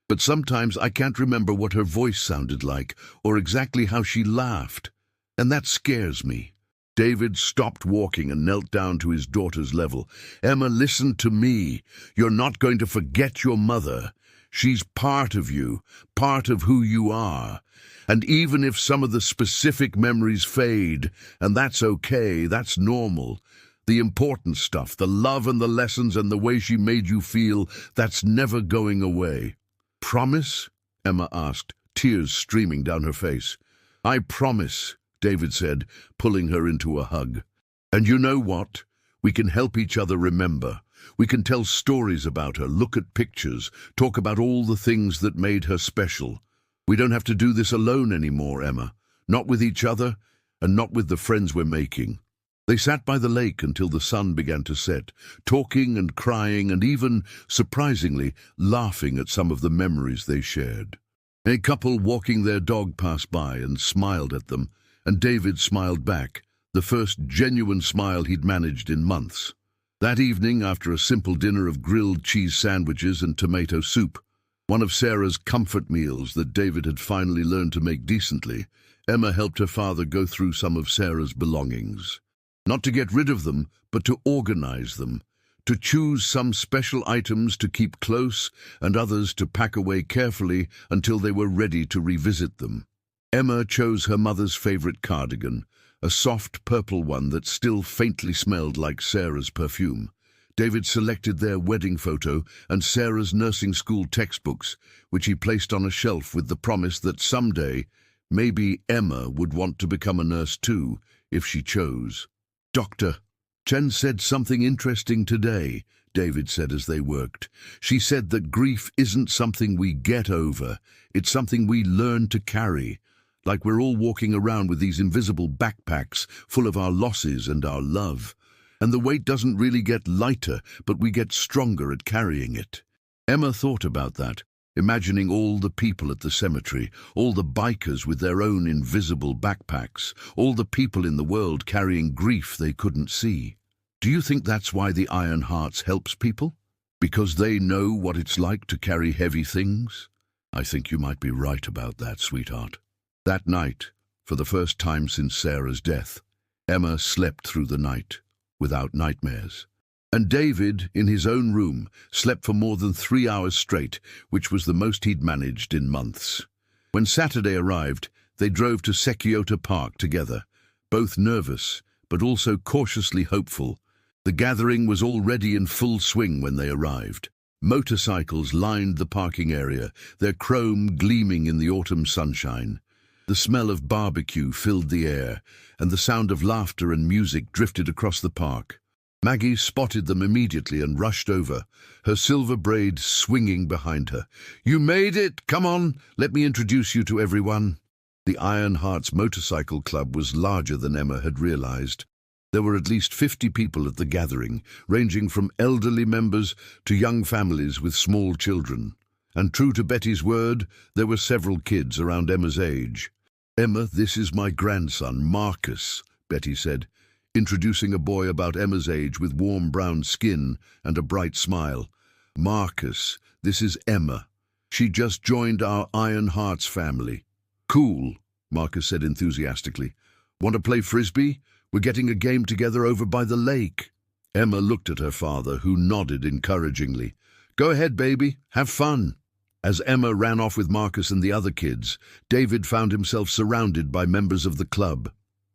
But sometimes I can't remember what her voice sounded like or exactly how she laughed, and that scares me." David stopped walking and knelt down to his daughter's level. "Emma, listen to me. You're not going to forget your mother. She's part of you, part of who you are. And even if some of the specific memories fade, and that's okay, that's normal, the important stuff, the love and the lessons and the way she made you feel, that's never going away." "Promise?" Emma asked, tears streaming down her face. "I promise," David said, pulling her into a hug. "And you know what? We can help each other remember. We can tell stories about her, look at pictures, talk about all the things that made her special. We don't have to do this alone anymore, Emma. Not with each other, and not with the friends we're making." They sat by the lake until the sun began to set, talking and crying and even, surprisingly, laughing at some of the memories they shared. A couple walking their dog passed by and smiled at them, and David smiled back, the first genuine smile he'd managed in months. That evening, after a simple dinner of grilled cheese sandwiches and tomato soup, one of Sarah's comfort meals that David had finally learned to make decently, Emma helped her father go through some of Sarah's belongings. Not to get rid of them, but to organize them, to choose some special items to keep close and others to pack away carefully until they were ready to revisit them. Emma chose her mother's favorite cardigan, a soft purple one that still faintly smelled like Sarah's perfume. David selected their wedding photo and Sarah's nursing school textbooks, which he placed on a shelf with the promise that someday, maybe Emma would want to become a nurse too, if she chose. "Doctor, Jen said something interesting today," David said as they worked. "She said that grief isn't something we get over, it's something we learn to carry. Like we're all walking around with these invisible backpacks full of our losses and our love. And the weight doesn't really get lighter, but we get stronger at carrying it." Emma thought about that, imagining all the people at the cemetery, all the bikers with their own invisible backpacks, all the people in the world carrying grief they couldn't see. "Do you think that's why the Iron Hearts helps people? Because they know what it's like to carry heavy things?" "I think you might be right about that, sweetheart." That night, for the first time since Sarah's death, Emma slept through the night, without nightmares. And David, in his own room, slept for more than 3 hours straight, which was the most he'd managed in months. When Saturday arrived, they drove to Sekiota Park together, both nervous, but also cautiously hopeful. The gathering was already in full swing when they arrived. Motorcycles lined the parking area, their chrome gleaming in the autumn sunshine. The smell of barbecue filled the air, and the sound of laughter and music drifted across the park. Maggie spotted them immediately and rushed over, her silver braid swinging behind her. "You made it! Come on, let me introduce you to everyone." The Iron Hearts Motorcycle Club was larger than Emma had realized. There were at least 50 people at the gathering, ranging from elderly members to young families with small children. And true to Betty's word, there were several kids around Emma's age. "Emma, this is my grandson, Marcus," Betty said, introducing a boy about Emma's age with warm brown skin and a bright smile. "Marcus, this is Emma. She just joined our Iron Hearts family." "Cool," Marcus said enthusiastically. "Want to play frisbee? We're getting a game together over by the lake." Emma looked at her father, who nodded encouragingly. "Go ahead, baby. Have fun." As Emma ran off with Marcus and the other kids, David found himself surrounded by members of the club.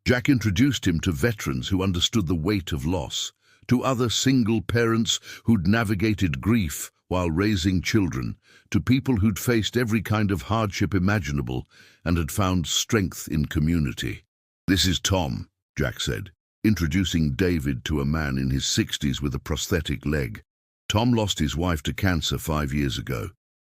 Jack introduced him to veterans who understood the weight of loss, to other single parents who'd navigated grief while raising children, to people who'd faced every kind of hardship imaginable and had found strength in community. "This is Tom," Jack said, introducing David to a man in his 60s with a prosthetic leg. Tom lost his wife to cancer 5 years ago.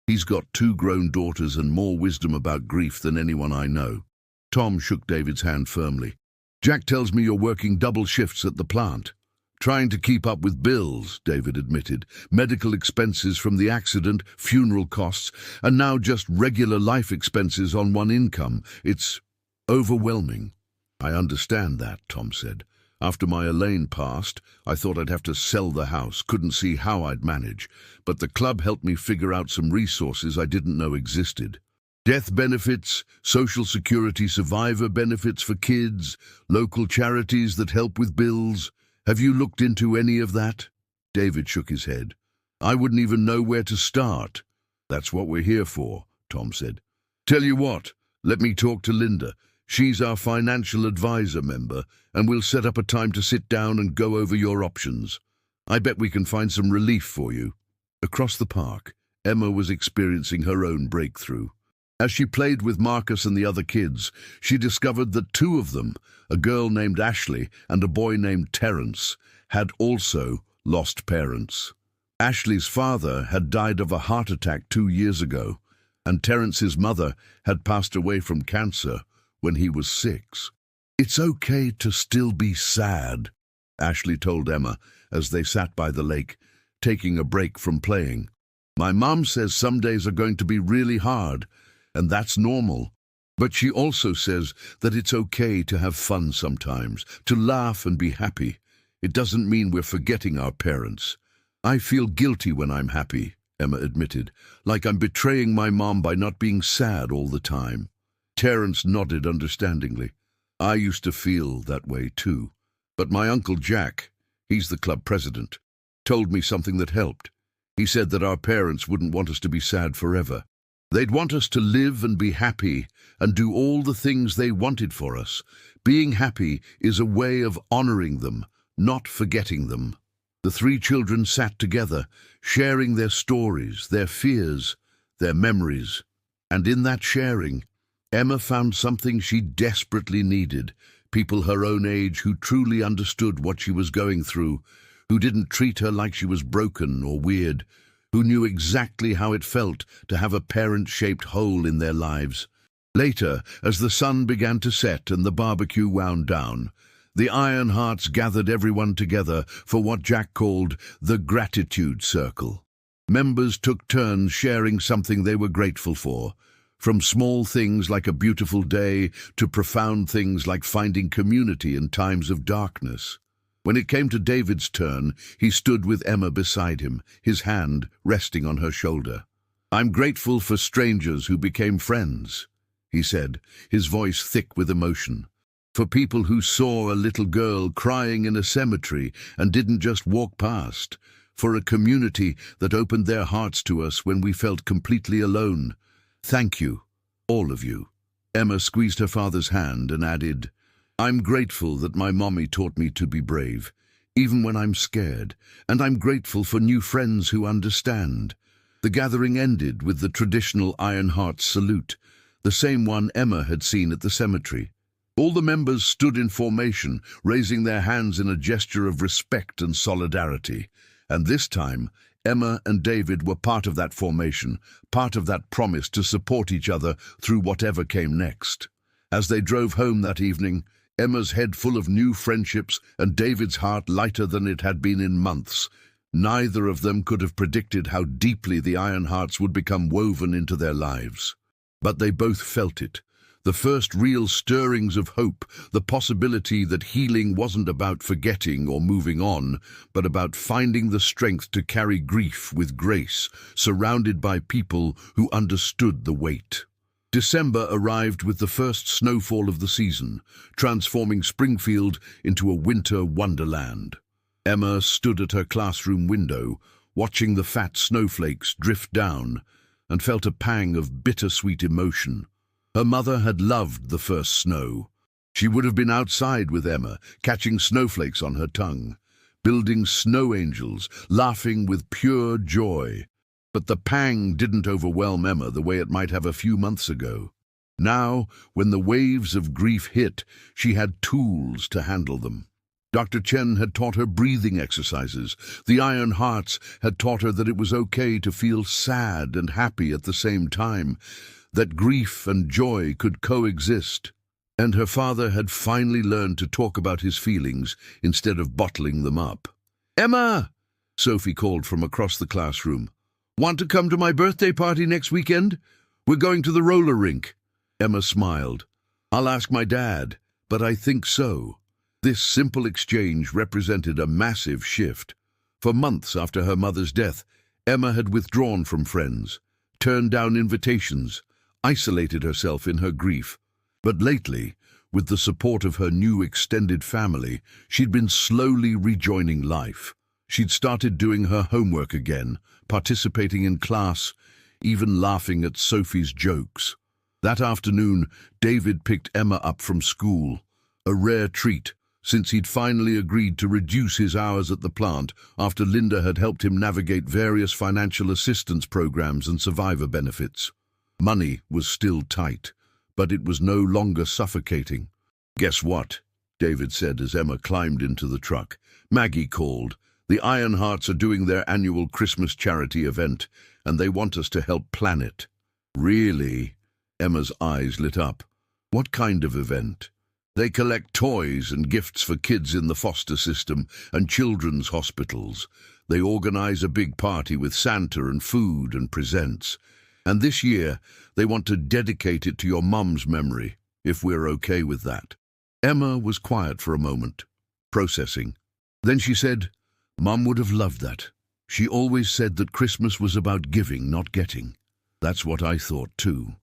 He's got 2 grown daughters and more wisdom about grief than anyone I know. Tom shook David's hand firmly. "Jack tells me you're working double shifts at the plant." "Trying to keep up with bills," David admitted. "Medical expenses from the accident, funeral costs, and now just regular life expenses on one income. It's overwhelming." "I understand that," Tom said. After my Elaine passed, I thought I'd have to sell the house, couldn't see how I'd manage, but the club helped me figure out some resources I didn't know existed. Death benefits, social security survivor benefits for kids, local charities that help with bills. Have you looked into any of that? David shook his head. I wouldn't even know where to start. That's what we're here for, Tom said. Tell you what, let me talk to Linda. She's our financial advisor member, and we'll set up a time to sit down and go over your options. I bet we can find some relief for you. Across the park, Emma was experiencing her own breakthrough. As she played with Marcus and the other kids, she discovered that two of them, a girl named Ashley and a boy named Terence, had also lost parents. Ashley's father had died of a heart attack 2 years ago, and Terence's mother had passed away from cancer when he was 6. It's okay to still be sad, Ashley told Emma as they sat by the lake, taking a break from playing. My mom says some days are going to be really hard, and that's normal. But she also says that it's okay to have fun sometimes, to laugh and be happy. It doesn't mean we're forgetting our parents. I feel guilty when I'm happy, Emma admitted, like I'm betraying my mom by not being sad all the time. Terence nodded understandingly. I used to feel that way too. But my Uncle Jack, he's the club president, told me something that helped. He said that our parents wouldn't want us to be sad forever. They'd want us to live and be happy and do all the things they wanted for us. Being happy is a way of honoring them, not forgetting them. The 3 children sat together, sharing their stories, their fears, their memories. And in that sharing, Emma found something she desperately needed, people her own age who truly understood what she was going through, who didn't treat her like she was broken or weird, who knew exactly how it felt to have a parent-shaped hole in their lives. Later, as the sun began to set and the barbecue wound down, the Ironhearts gathered everyone together for what Jack called the Gratitude Circle. Members took turns sharing something they were grateful for, from small things like a beautiful day to profound things like finding community in times of darkness. When it came to David's turn, he stood with Emma beside him, his hand resting on her shoulder. I'm grateful for strangers who became friends, he said, his voice thick with emotion. For people who saw a little girl crying in a cemetery and didn't just walk past. For a community that opened their hearts to us when we felt completely alone. Thank you, all of you. Emma squeezed her father's hand and added, I'm grateful that my mommy taught me to be brave, even when I'm scared, and I'm grateful for new friends who understand. The gathering ended with the traditional Ironhearts salute, the same one Emma had seen at the cemetery. All the members stood in formation, raising their hands in a gesture of respect and solidarity. And this time, Emma and David were part of that formation, part of that promise to support each other through whatever came next. As they drove home that evening, Emma's head full of new friendships and David's heart lighter than it had been in months. Neither of them could have predicted how deeply the Ironhearts would become woven into their lives. But they both felt it. The first real stirrings of hope, the possibility that healing wasn't about forgetting or moving on, but about finding the strength to carry grief with grace, surrounded by people who understood the weight. December arrived with the first snowfall of the season, transforming Springfield into a winter wonderland. Emma stood at her classroom window, watching the fat snowflakes drift down, and felt a pang of bittersweet emotion. Her mother had loved the first snow. She would have been outside with Emma, catching snowflakes on her tongue, building snow angels, laughing with pure joy. But the pang didn't overwhelm Emma the way it might have a few months ago. Now, when the waves of grief hit, she had tools to handle them. Dr. Chen had taught her breathing exercises. The Ironhearts had taught her that it was okay to feel sad and happy at the same time, that grief and joy could coexist. And her father had finally learned to talk about his feelings instead of bottling them up. "Emma!" Sophie called from across the classroom. "Want to come to my birthday party next weekend? We're going to the roller rink." Emma smiled. "I'll ask my dad, but I think so." This simple exchange represented a massive shift. For months after her mother's death, Emma had withdrawn from friends, turned down invitations, isolated herself in her grief. But lately, with the support of her new extended family, she'd been slowly rejoining life. She'd started doing her homework again, participating in class, even laughing at Sophie's jokes. That afternoon, David picked Emma up from school, a rare treat, since he'd finally agreed to reduce his hours at the plant after Linda had helped him navigate various financial assistance programs and survivor benefits. Money was still tight, but it was no longer suffocating. "Guess what?" David said as Emma climbed into the truck. "Maggie called. The Ironhearts are doing their annual Christmas charity event, and they want us to help plan it." "Really?" Emma's eyes lit up. "What kind of event?" "They collect toys and gifts for kids in the foster system and children's hospitals. They organize a big party with Santa and food and presents. And this year, they want to dedicate it to your mum's memory, if we're okay with that." Emma was quiet for a moment, processing. Then she said, "Mum would have loved that. She always said that Christmas was about giving, not getting." That's what I thought too.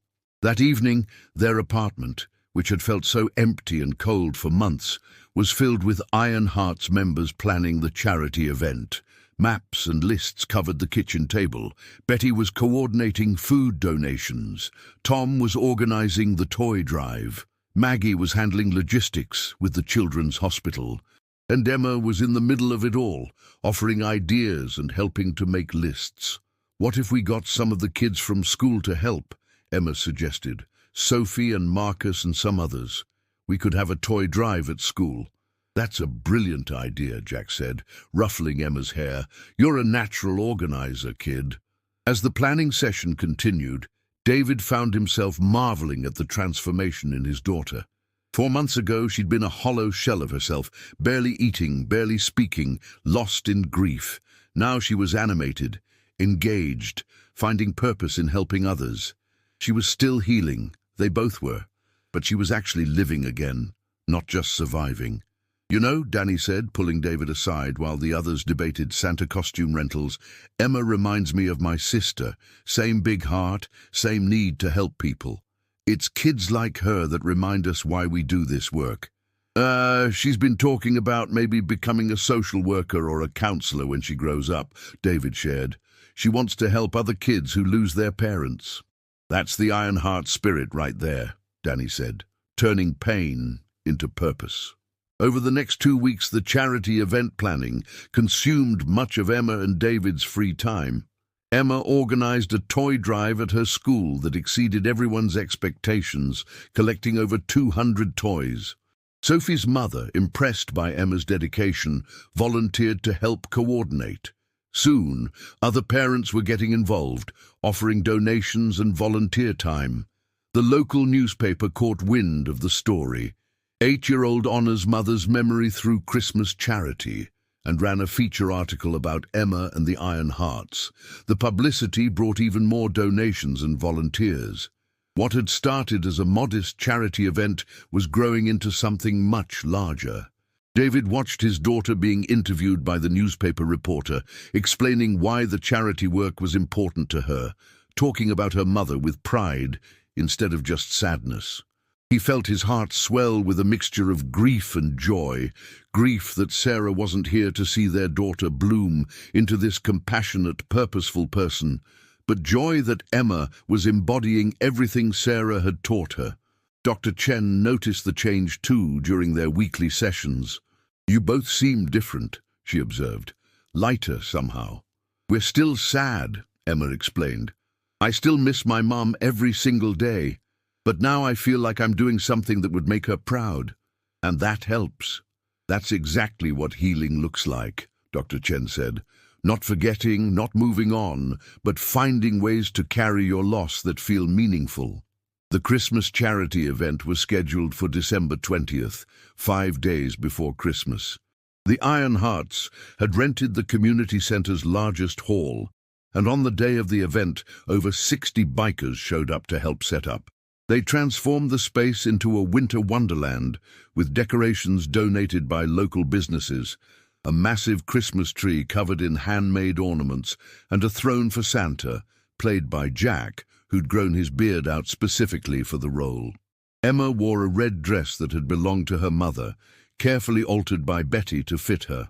That evening, their apartment, which had felt so empty and cold for months, was filled with Ironhearts members planning the charity event. Maps and lists covered the kitchen table. Betty was coordinating food donations. Tom was organizing the toy drive. Maggie was handling logistics with the children's hospital. And Emma was in the middle of it all, offering ideas and helping to make lists. "What if we got some of the kids from school to help?" Emma suggested. "Sophie and Marcus and some others. We could have a toy drive at school." "That's a brilliant idea," Jack said, ruffling Emma's hair. "You're a natural organizer, kid." As the planning session continued, David found himself marveling at the transformation in his daughter. 4 months ago, she'd been a hollow shell of herself, barely eating, barely speaking, lost in grief. Now she was animated, engaged, finding purpose in helping others. She was still healing. They both were. But she was actually living again, not just surviving. "You know," Danny said, pulling David aside while the others debated Santa costume rentals, "Emma reminds me of my sister. Same big heart, same need to help people. It's kids like her that remind us why we do this work." She's been talking about maybe becoming a social worker or a counselor when she grows up," David shared. "She wants to help other kids who lose their parents." "That's the Ironheart spirit right there," Danny said, turning pain into purpose. Over the next 2 weeks, the charity event planning consumed much of Emma and David's free time. Emma organized a toy drive at her school that exceeded everyone's expectations, collecting over 200 toys. Sophie's mother, impressed by Emma's dedication, volunteered to help coordinate. Soon, other parents were getting involved, offering donations and volunteer time. The local newspaper caught wind of the story. 8-year-old honors mother's memory through Christmas charity, and ran a feature article about Emma and the Ironhearts. The publicity brought even more donations and volunteers. What had started as a modest charity event was growing into something much larger. David watched his daughter being interviewed by the newspaper reporter, explaining why the charity work was important to her, talking about her mother with pride instead of just sadness. He felt his heart swell with a mixture of grief and joy, grief that Sarah wasn't here to see their daughter bloom into this compassionate, purposeful person, but joy that Emma was embodying everything Sarah had taught her. Dr. Chen noticed the change too during their weekly sessions. "You both seem different," she observed, "lighter somehow." "We're still sad," Emma explained. "I still miss my mom every single day, but now I feel like I'm doing something that would make her proud. And that helps." "That's exactly what healing looks like," Dr. Chen said. "Not forgetting, not moving on, but finding ways to carry your loss that feel meaningful." The Christmas charity event was scheduled for December 20th, 5 days before Christmas. The Ironhearts had rented the community center's largest hall, and on the day of the event, over 60 bikers showed up to help set up. They transformed the space into a winter wonderland with decorations donated by local businesses, a massive Christmas tree covered in handmade ornaments, and a throne for Santa, played by Jack, who'd grown his beard out specifically for the role. Emma wore a red dress that had belonged to her mother, carefully altered by Betty to fit her.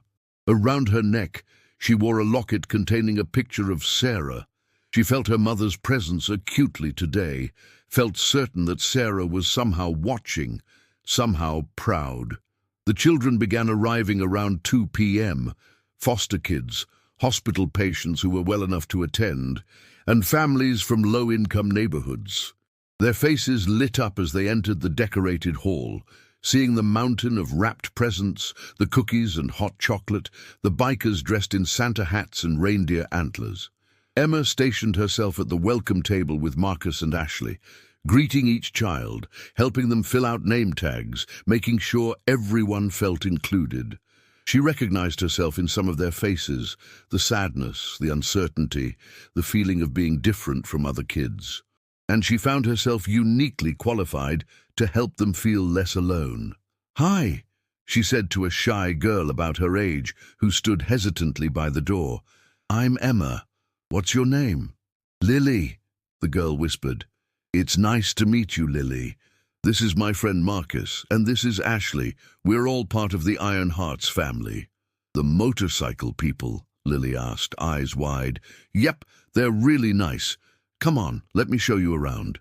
Around her neck, she wore a locket containing a picture of Sarah. She felt her mother's presence acutely today, felt certain that Sarah was somehow watching, somehow proud. The children began arriving around 2 p.m., foster kids, hospital patients who were well enough to attend, and families from low-income neighborhoods. Their faces lit up as they entered the decorated hall, seeing the mountain of wrapped presents, the cookies and hot chocolate, the bikers dressed in Santa hats and reindeer antlers. Emma stationed herself at the welcome table with Marcus and Ashley, greeting each child, helping them fill out name tags, making sure everyone felt included. She recognized herself in some of their faces, the sadness, the uncertainty, the feeling of being different from other kids. And she found herself uniquely qualified to help them feel less alone. "Hi," she said to a shy girl about her age who stood hesitantly by the door. "I'm Emma. What's your name?" "Lily," the girl whispered. "It's nice to meet you, Lily. This is my friend Marcus, and this is Ashley. We're all part of the Iron Hearts family." "The motorcycle people?" Lily asked, eyes wide. "Yep, they're really nice. Come on, let me show you around."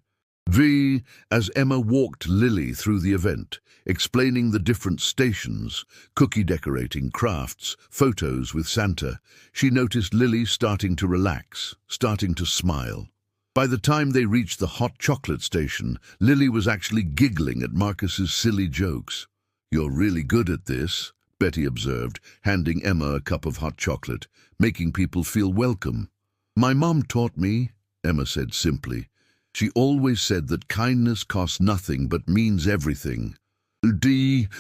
As Emma walked Lily through the event, explaining the different stations, cookie decorating, crafts, photos with Santa, she noticed Lily starting to relax, starting to smile. By the time they reached the hot chocolate station, Lily was actually giggling at Marcus's silly jokes. "You're really good at this," Betty observed, handing Emma a cup of hot chocolate, making people feel welcome. "My mom taught me," Emma said simply. "She always said that kindness costs nothing but means everything."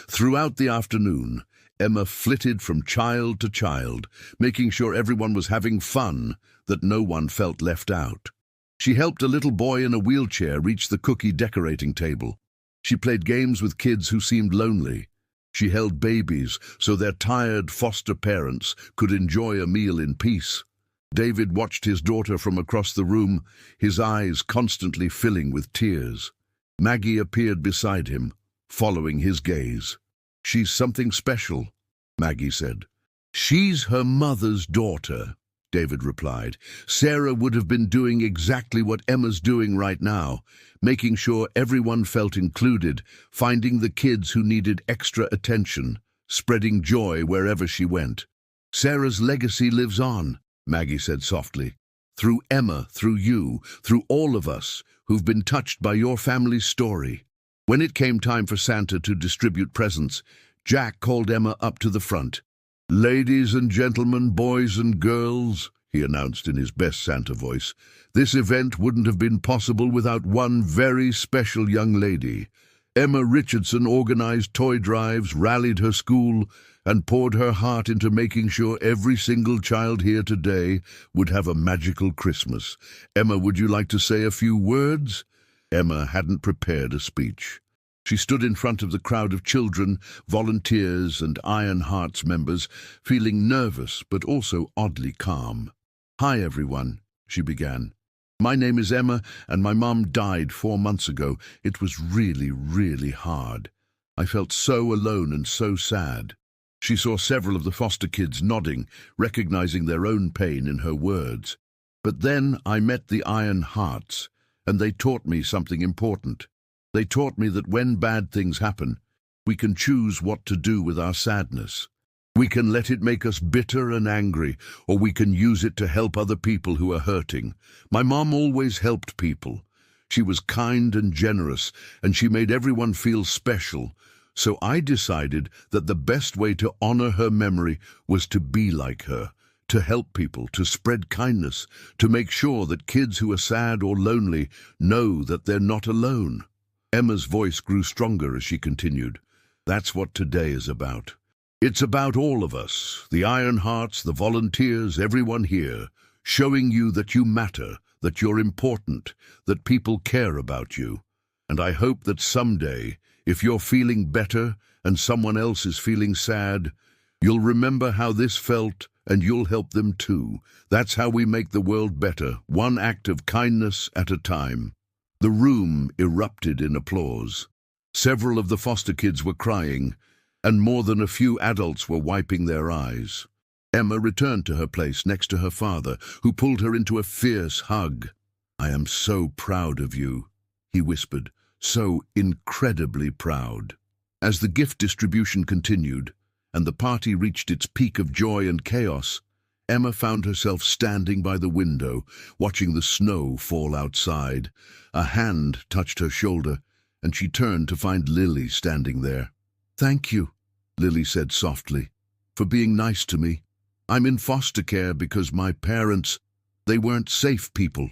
Throughout the afternoon, Emma flitted from child to child, making sure everyone was having fun, that no one felt left out. She helped a little boy in a wheelchair reach the cookie decorating table. She played games with kids who seemed lonely. She held babies so their tired foster parents could enjoy a meal in peace. David watched his daughter from across the room, his eyes constantly filling with tears. Maggie appeared beside him, following his gaze. "She's something special," Maggie said. "She's her mother's daughter," David replied. "Sarah would have been doing exactly what Emma's doing right now, making sure everyone felt included, finding the kids who needed extra attention, spreading joy wherever she went. Sarah's legacy lives on," Maggie said softly. "Through Emma, through you, through all of us who've been touched by your family's story." When it came time for Santa to distribute presents, Jack called Emma up to the front. "Ladies and gentlemen, boys and girls," he announced in his best Santa voice, "this event wouldn't have been possible without one very special young lady. Emma Richardson organized toy drives, rallied her school, and poured her heart into making sure every single child here today would have a magical Christmas. Emma, would you like to say a few words?" Emma hadn't prepared a speech. She stood in front of the crowd of children, volunteers, and Iron Hearts members, feeling nervous but also oddly calm. "Hi, everyone," she began. "My name is Emma, and my mom died 4 months ago. It was really, really hard. I felt so alone and so sad." She saw several of the foster kids nodding, recognizing their own pain in her words. "But then I met the Iron Hearts, and they taught me something important. They taught me that when bad things happen, we can choose what to do with our sadness. We can let it make us bitter and angry, or we can use it to help other people who are hurting. My mom always helped people. She was kind and generous, and she made everyone feel special. So I decided that the best way to honor her memory was to be like her, to help people, to spread kindness, to make sure that kids who are sad or lonely know that they're not alone." Emma's voice grew stronger as she continued. "That's what today is about. It's about all of us, the Iron Hearts, the volunteers, everyone here, showing you that you matter, that you're important, that people care about you. And I hope that someday, if you're feeling better and someone else is feeling sad, you'll remember how this felt and you'll help them too. That's how we make the world better, one act of kindness at a time. The room erupted in applause. Several of the foster kids were crying, and more than a few adults were wiping their eyes. Emma returned to her place next to her father, who pulled her into a fierce hug. "I am so proud of you," he whispered, "so incredibly proud." As the gift distribution continued, and the party reached its peak of joy and chaos, Emma found herself standing by the window, watching the snow fall outside. A hand touched her shoulder, and she turned to find Lily standing there. "Thank you," Lily said softly, "for being nice to me. I'm in foster care because my parents, they weren't safe people.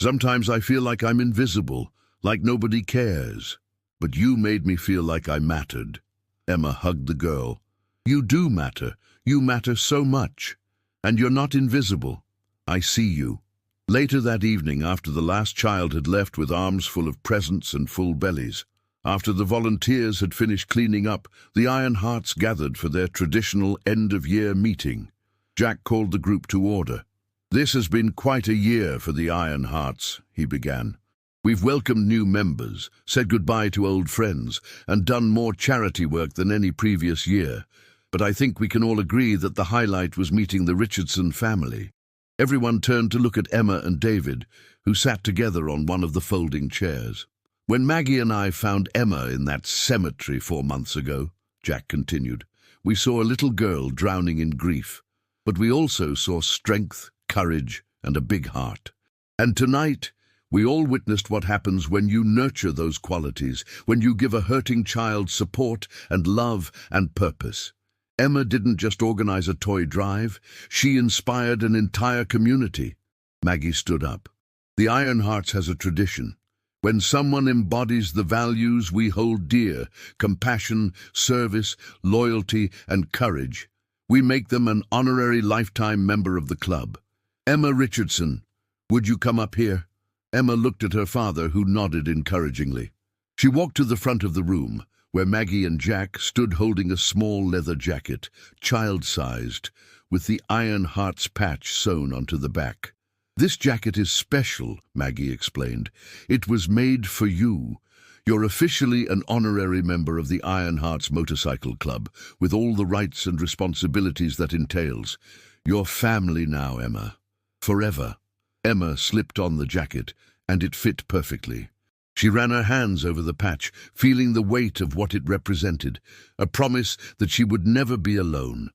Sometimes I feel like I'm invisible, like nobody cares. But you made me feel like I mattered." Emma hugged the girl. "You do matter. You matter so much. And you're not invisible. I see you." Later that evening, after the last child had left with arms full of presents and full bellies, after the volunteers had finished cleaning up, the Iron Hearts gathered for their traditional end-of-year meeting. Jack called the group to order. "This has been quite a year for the Iron Hearts," he began. "We've welcomed new members, said goodbye to old friends, and done more charity work than any previous year. But I think we can all agree that the highlight was meeting the Richardson family." Everyone turned to look at Emma and David, who sat together on one of the folding chairs. "When Maggie and I found Emma in that cemetery 4 months ago," Jack continued, "we saw a little girl drowning in grief. But we also saw strength, courage, and a big heart. And tonight, we all witnessed what happens when you nurture those qualities, when you give a hurting child support and love and purpose. Emma didn't just organize a toy drive, she inspired an entire community." Maggie stood up. "The Iron Hearts has a tradition. When someone embodies the values we hold dear, compassion, service, loyalty, and courage, we make them an honorary lifetime member of the club. Emma Richardson, would you come up here?" Emma looked at her father, who nodded encouragingly. She walked to the front of the room, where Maggie and Jack stood holding a small leather jacket, child-sized, with the Iron Hearts patch sewn onto the back. "This jacket is special," Maggie explained. "It was made for you. You're officially an honorary member of the Iron Hearts Motorcycle Club, with all the rights and responsibilities that entails. You're family now, Emma. Forever." Emma slipped on the jacket, and it fit perfectly. She ran her hands over the patch, feeling the weight of what it represented, a promise that she would never be alone,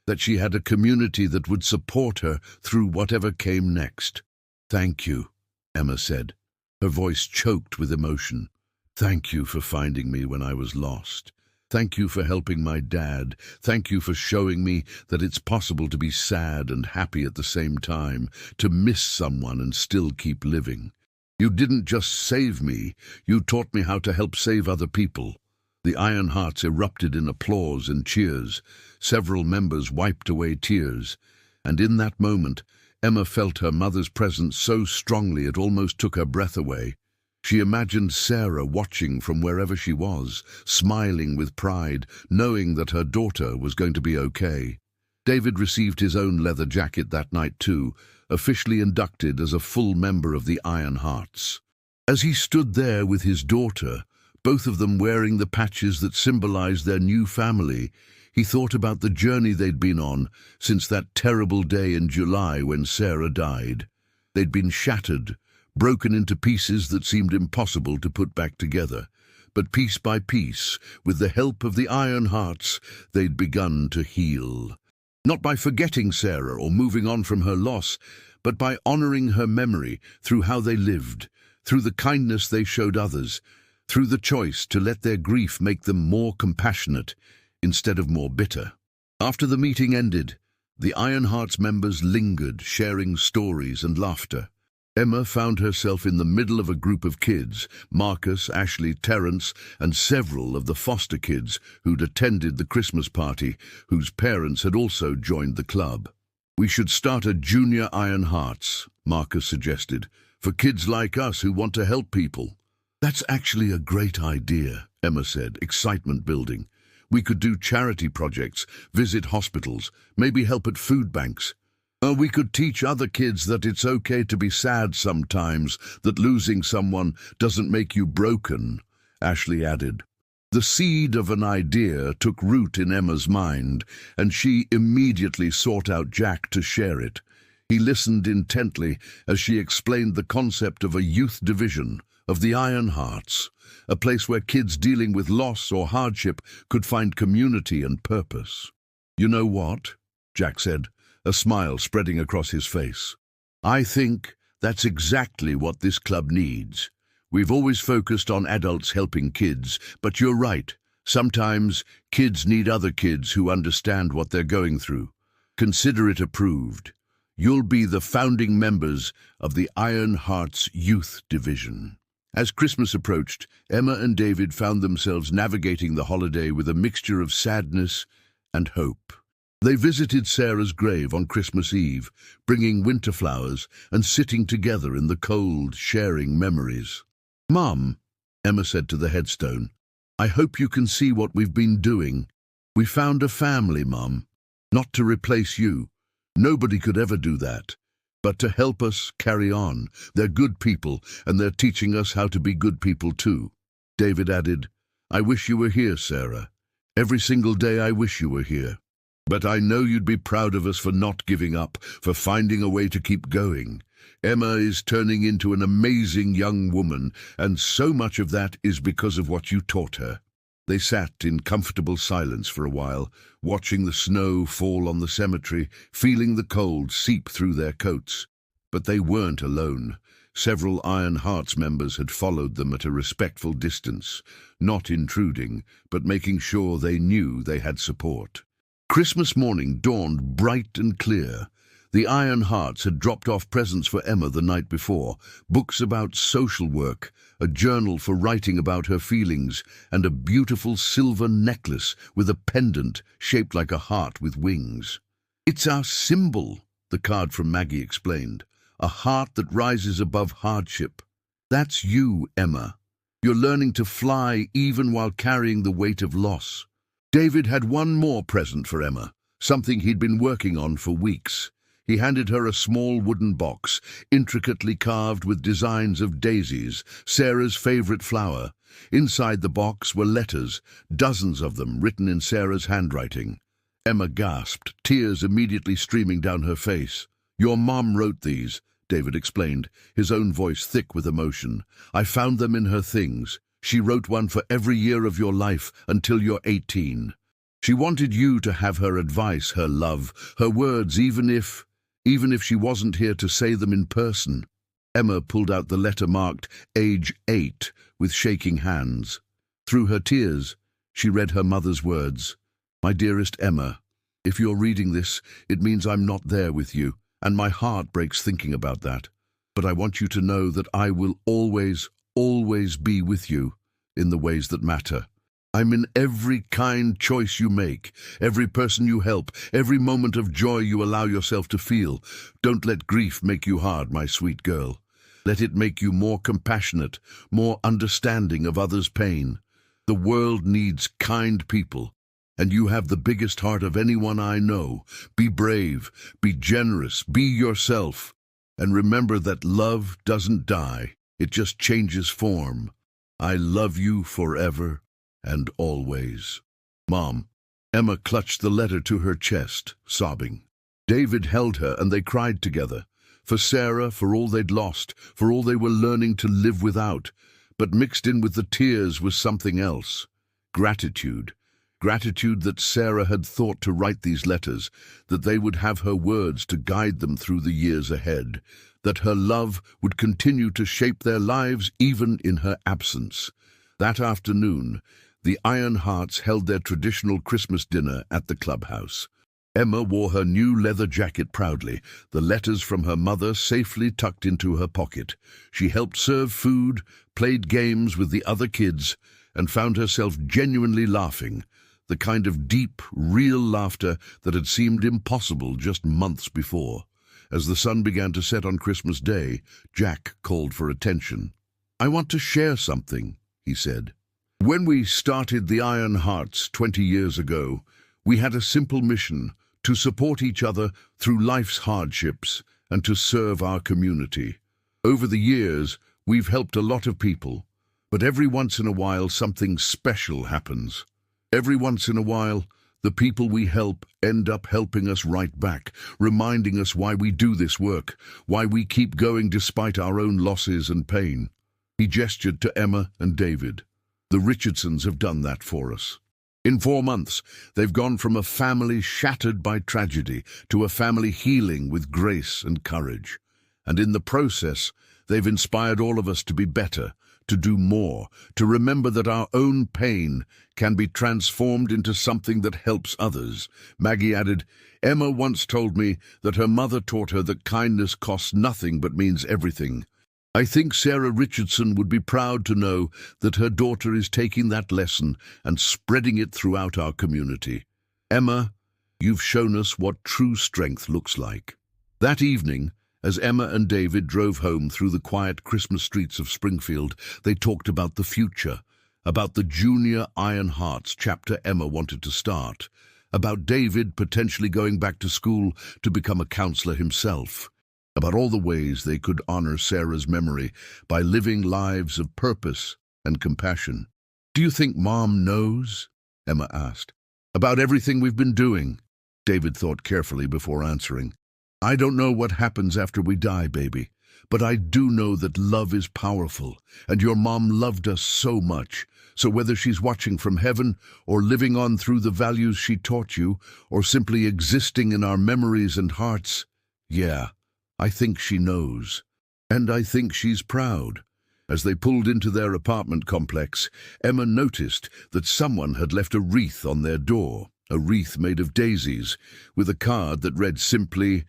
that she had a community that would support her through whatever came next. "Thank you," Emma said, her voice choked with emotion. "Thank you for finding me when I was lost. Thank you for helping my dad. Thank you for showing me that it's possible to be sad and happy at the same time, to miss someone and still keep living. You didn't just save me, you taught me how to help save other people." The Iron Hearts erupted in applause and cheers. Several members wiped away tears, and in that moment, Emma felt her mother's presence so strongly it almost took her breath away. She imagined Sarah watching from wherever she was, smiling with pride, knowing that her daughter was going to be okay. David received his own leather jacket that night too, officially inducted as a full member of the Iron Hearts. As he stood there with his daughter, both of them wearing the patches that symbolized their new family, he thought about the journey they'd been on since that terrible day in July when Sarah died. They'd been shattered, broken into pieces that seemed impossible to put back together. But piece by piece, with the help of the Iron Hearts, they'd begun to heal. Not by forgetting Sarah or moving on from her loss, but by honoring her memory through how they lived, through the kindness they showed others, through the choice to let their grief make them more compassionate instead of more bitter. After the meeting ended, the Iron Hearts members lingered, sharing stories and laughter. Emma found herself in the middle of a group of kids, Marcus, Ashley, Terence, and several of the foster kids who'd attended the Christmas party, whose parents had also joined the club. "We should start a junior Iron Hearts," Marcus suggested, "for kids like us who want to help people." That's actually a great idea, Emma said, excitement building. We could do charity projects, visit hospitals, maybe help at food banks. Or we could teach other kids that it's okay to be sad sometimes, that losing someone doesn't make you broken, Ashley added. The seed of an idea took root in Emma's mind, and she immediately sought out Jack to share it. He listened intently as she explained the concept of a youth division, of the Iron Hearts, a place where kids dealing with loss or hardship could find community and purpose. "You know what?" Jack said, a smile spreading across his face. "I think that's exactly what this club needs. We've always focused on adults helping kids, but you're right. Sometimes kids need other kids who understand what they're going through. Consider it approved. You'll be the founding members of the Iron Hearts Youth Division." As Christmas approached, Emma and David found themselves navigating the holiday with a mixture of sadness and hope. They visited Sarah's grave on Christmas Eve, bringing winter flowers and sitting together in the cold, sharing memories. "Mum," Emma said to the headstone, "I hope you can see what we've been doing. We found a family, Mum, not to replace you. Nobody could ever do that, but to help us carry on. They're good people, and they're teaching us how to be good people too." David added, "I wish you were here, Sarah. Every single day I wish you were here. But I know you'd be proud of us for not giving up, for finding a way to keep going. Emma is turning into an amazing young woman, and so much of that is because of what you taught her." They sat in comfortable silence for a while, watching the snow fall on the cemetery, feeling the cold seep through their coats. But they weren't alone. Several Iron Hearts members had followed them at a respectful distance, not intruding, but making sure they knew they had support. Christmas morning dawned bright and clear. The Iron Hearts had dropped off presents for Emma the night before, books about social work, a journal for writing about her feelings, and a beautiful silver necklace with a pendant shaped like a heart with wings. "It's our symbol," the card from Maggie explained, "a heart that rises above hardship. That's you, Emma. You're learning to fly even while carrying the weight of loss." David had one more present for Emma, something he'd been working on for weeks. He handed her a small wooden box, intricately carved with designs of daisies, Sarah's favorite flower. Inside the box were letters, dozens of them written in Sarah's handwriting. Emma gasped, tears immediately streaming down her face. "Your mom wrote these," David explained, his own voice thick with emotion. "I found them in her things. She wrote one for every year of your life until you're 18. She wanted you to have her advice, her love, her words, even if she wasn't here to say them in person." Emma pulled out the letter marked age 8 with shaking hands. Through her tears, she read her mother's words. "My dearest Emma, if you're reading this, it means I'm not there with you, and my heart breaks thinking about that. But I want you to know that I will always, always be with you in the ways that matter. I'm in every kind choice you make, every person you help, every moment of joy you allow yourself to feel. Don't let grief make you hard, my sweet girl. Let it make you more compassionate, more understanding of others' pain. The world needs kind people, and you have the biggest heart of anyone I know. Be brave, be generous, be yourself. And remember that love doesn't die, it just changes form. I love you forever and always. Mom." Emma clutched the letter to her chest, sobbing. David held her and they cried together. For Sarah, for all they'd lost, for all they were learning to live without. But mixed in with the tears was something else. Gratitude. Gratitude that Sarah had thought to write these letters, that they would have her words to guide them through the years ahead, that her love would continue to shape their lives even in her absence. That afternoon, the Iron Hearts held their traditional Christmas dinner at the clubhouse. Emma wore her new leather jacket proudly, the letters from her mother safely tucked into her pocket. She helped serve food, played games with the other kids, and found herself genuinely laughing, the kind of deep, real laughter that had seemed impossible just months before. As the sun began to set on Christmas Day, Jack called for attention. "I want to share something," he said. "When we started the Iron Hearts 20 years ago, we had a simple mission: to support each other through life's hardships and to serve our community. Over the years, we've helped a lot of people, but every once in a while something special happens. Every once in a while, the people we help end up helping us right back, reminding us why we do this work, why we keep going despite our own losses and pain." He gestured to Emma and David. "The Richardsons have done that for us. In 4 months, they've gone from a family shattered by tragedy to a family healing with grace and courage. And in the process, they've inspired all of us to be better, to do more, to remember that our own pain can be transformed into something that helps others." Maggie added, "Emma once told me that her mother taught her that kindness costs nothing but means everything. I think Sarah Richardson would be proud to know that her daughter is taking that lesson and spreading it throughout our community. Emma, you've shown us what true strength looks like." That evening, as Emma and David drove home through the quiet Christmas streets of Springfield, they talked about the future, about the Junior Iron Hearts chapter Emma wanted to start, about David potentially going back to school to become a counselor himself, about all the ways they could honor Sarah's memory by living lives of purpose and compassion. "Do you think Mom knows?" Emma asked. "About everything we've been doing?" David thought carefully before answering. "I don't know what happens after we die, baby, but I do know that love is powerful, and your mom loved us so much. So whether she's watching from heaven, or living on through the values she taught you, or simply existing in our memories and hearts, yeah, I think she knows. And I think she's proud." As they pulled into their apartment complex, Emma noticed that someone had left a wreath on their door, a wreath made of daisies, with a card that read simply,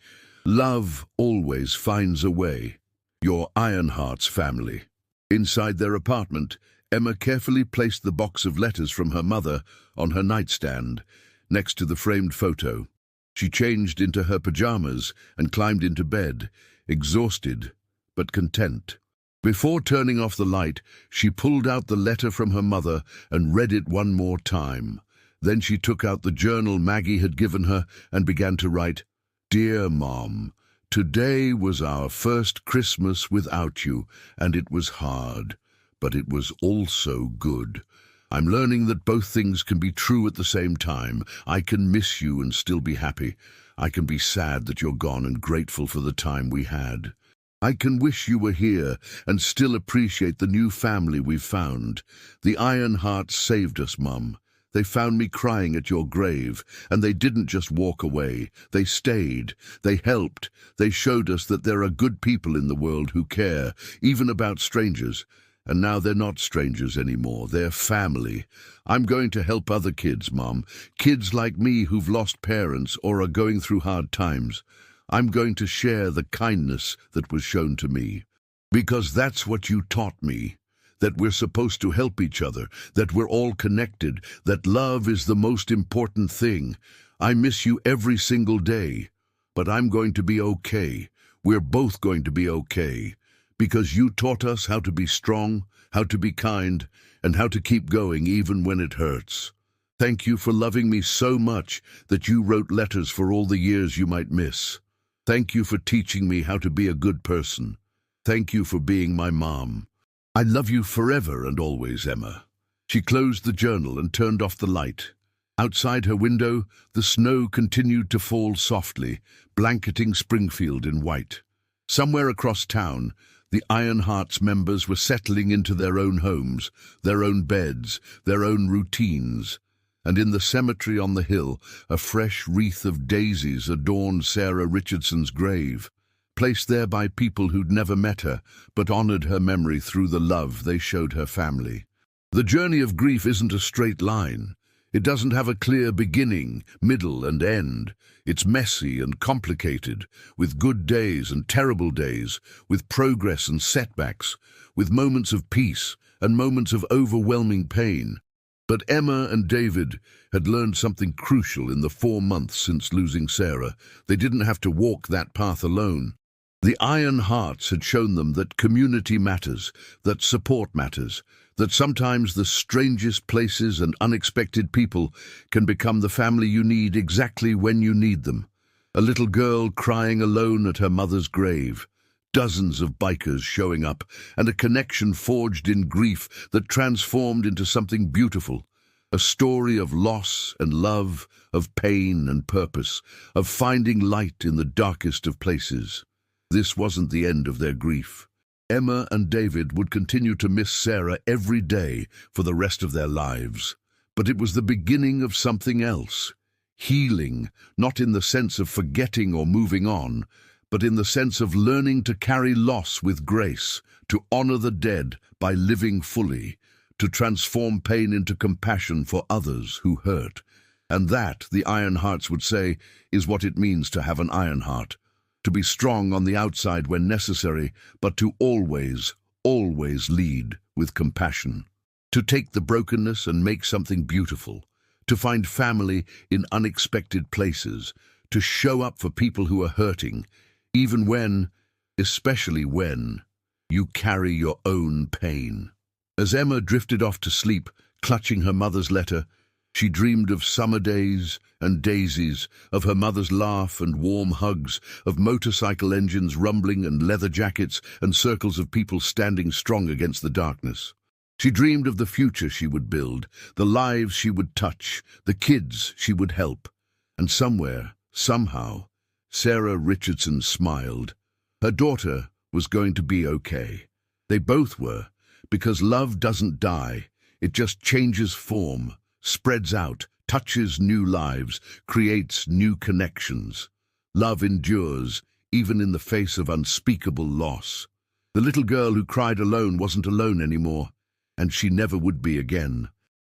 "Love always finds a way. Your Iron Hearts family." Inside their apartment, Emma carefully placed the box of letters from her mother on her nightstand, next to the framed photo. She changed into her pajamas and climbed into bed, exhausted but content. Before turning off the light, she pulled out the letter from her mother and read it one more time. Then she took out the journal Maggie had given her and began to write, "Dear Mom, today was our first Christmas without you, and it was hard, but it was also good. I'm learning that both things can be true at the same time. I can miss you and still be happy. I can be sad that you're gone and grateful for the time we had. I can wish you were here and still appreciate the new family we've found. The Iron Hearts saved us, Mum. They found me crying at your grave, and they didn't just walk away. They stayed. They helped. They showed us that there are good people in the world who care, even about strangers. And now they're not strangers anymore. They're family. I'm going to help other kids, Mom. Kids like me who've lost parents or are going through hard times. I'm going to share the kindness that was shown to me. Because that's what you taught me. That we're supposed to help each other. That we're all connected. That love is the most important thing. I miss you every single day. But I'm going to be okay. We're both going to be okay. Because you taught us how to be strong, how to be kind, and how to keep going even when it hurts. Thank you for loving me so much that you wrote letters for all the years you might miss. Thank you for teaching me how to be a good person. Thank you for being my mom. I love you forever and always, Emma." She closed the journal and turned off the light. Outside her window, the snow continued to fall softly, blanketing Springfield in white. Somewhere across town, the Iron Hearts members were settling into their own homes, their own beds, their own routines. And in the cemetery on the hill, a fresh wreath of daisies adorned Sarah Richardson's grave, placed there by people who'd never met her, but honored her memory through the love they showed her family. The journey of grief isn't a straight line. It doesn't have a clear beginning, middle, and end. It's messy and complicated, with good days and terrible days, with progress and setbacks, with moments of peace and moments of overwhelming pain. But Emma and David had learned something crucial in the 4 months since losing Sarah. They didn't have to walk that path alone. The Iron Hearts had shown them that community matters, that support matters, that sometimes the strangest places and unexpected people can become the family you need exactly when you need them. A little girl crying alone at her mother's grave, dozens of bikers showing up, and a connection forged in grief that transformed into something beautiful. A story of loss and love, of pain and purpose, of finding light in the darkest of places. This wasn't the end of their grief. Emma and David would continue to miss Sarah every day for the rest of their lives. But it was the beginning of something else. Healing, not in the sense of forgetting or moving on, but in the sense of learning to carry loss with grace, to honor the dead by living fully, to transform pain into compassion for others who hurt. And that, the Iron Hearts would say, is what it means to have an iron heart. To be strong on the outside when necessary, but to always, always lead with compassion. To take the brokenness and make something beautiful. To find family in unexpected places. To show up for people who are hurting, even when, especially when, you carry your own pain. As Emma drifted off to sleep, clutching her mother's letter, she dreamed of summer days and daisies, of her mother's laugh and warm hugs, of motorcycle engines rumbling and leather jackets and circles of people standing strong against the darkness. She dreamed of the future she would build, the lives she would touch, the kids she would help. And somewhere, somehow, Sarah Richardson smiled. Her daughter was going to be okay. They both were, because love doesn't die. It just changes form, spreads out, touches new lives, creates new connections. Love endures, even in the face of unspeakable loss. The little girl who cried alone wasn't alone anymore, and she never would be again.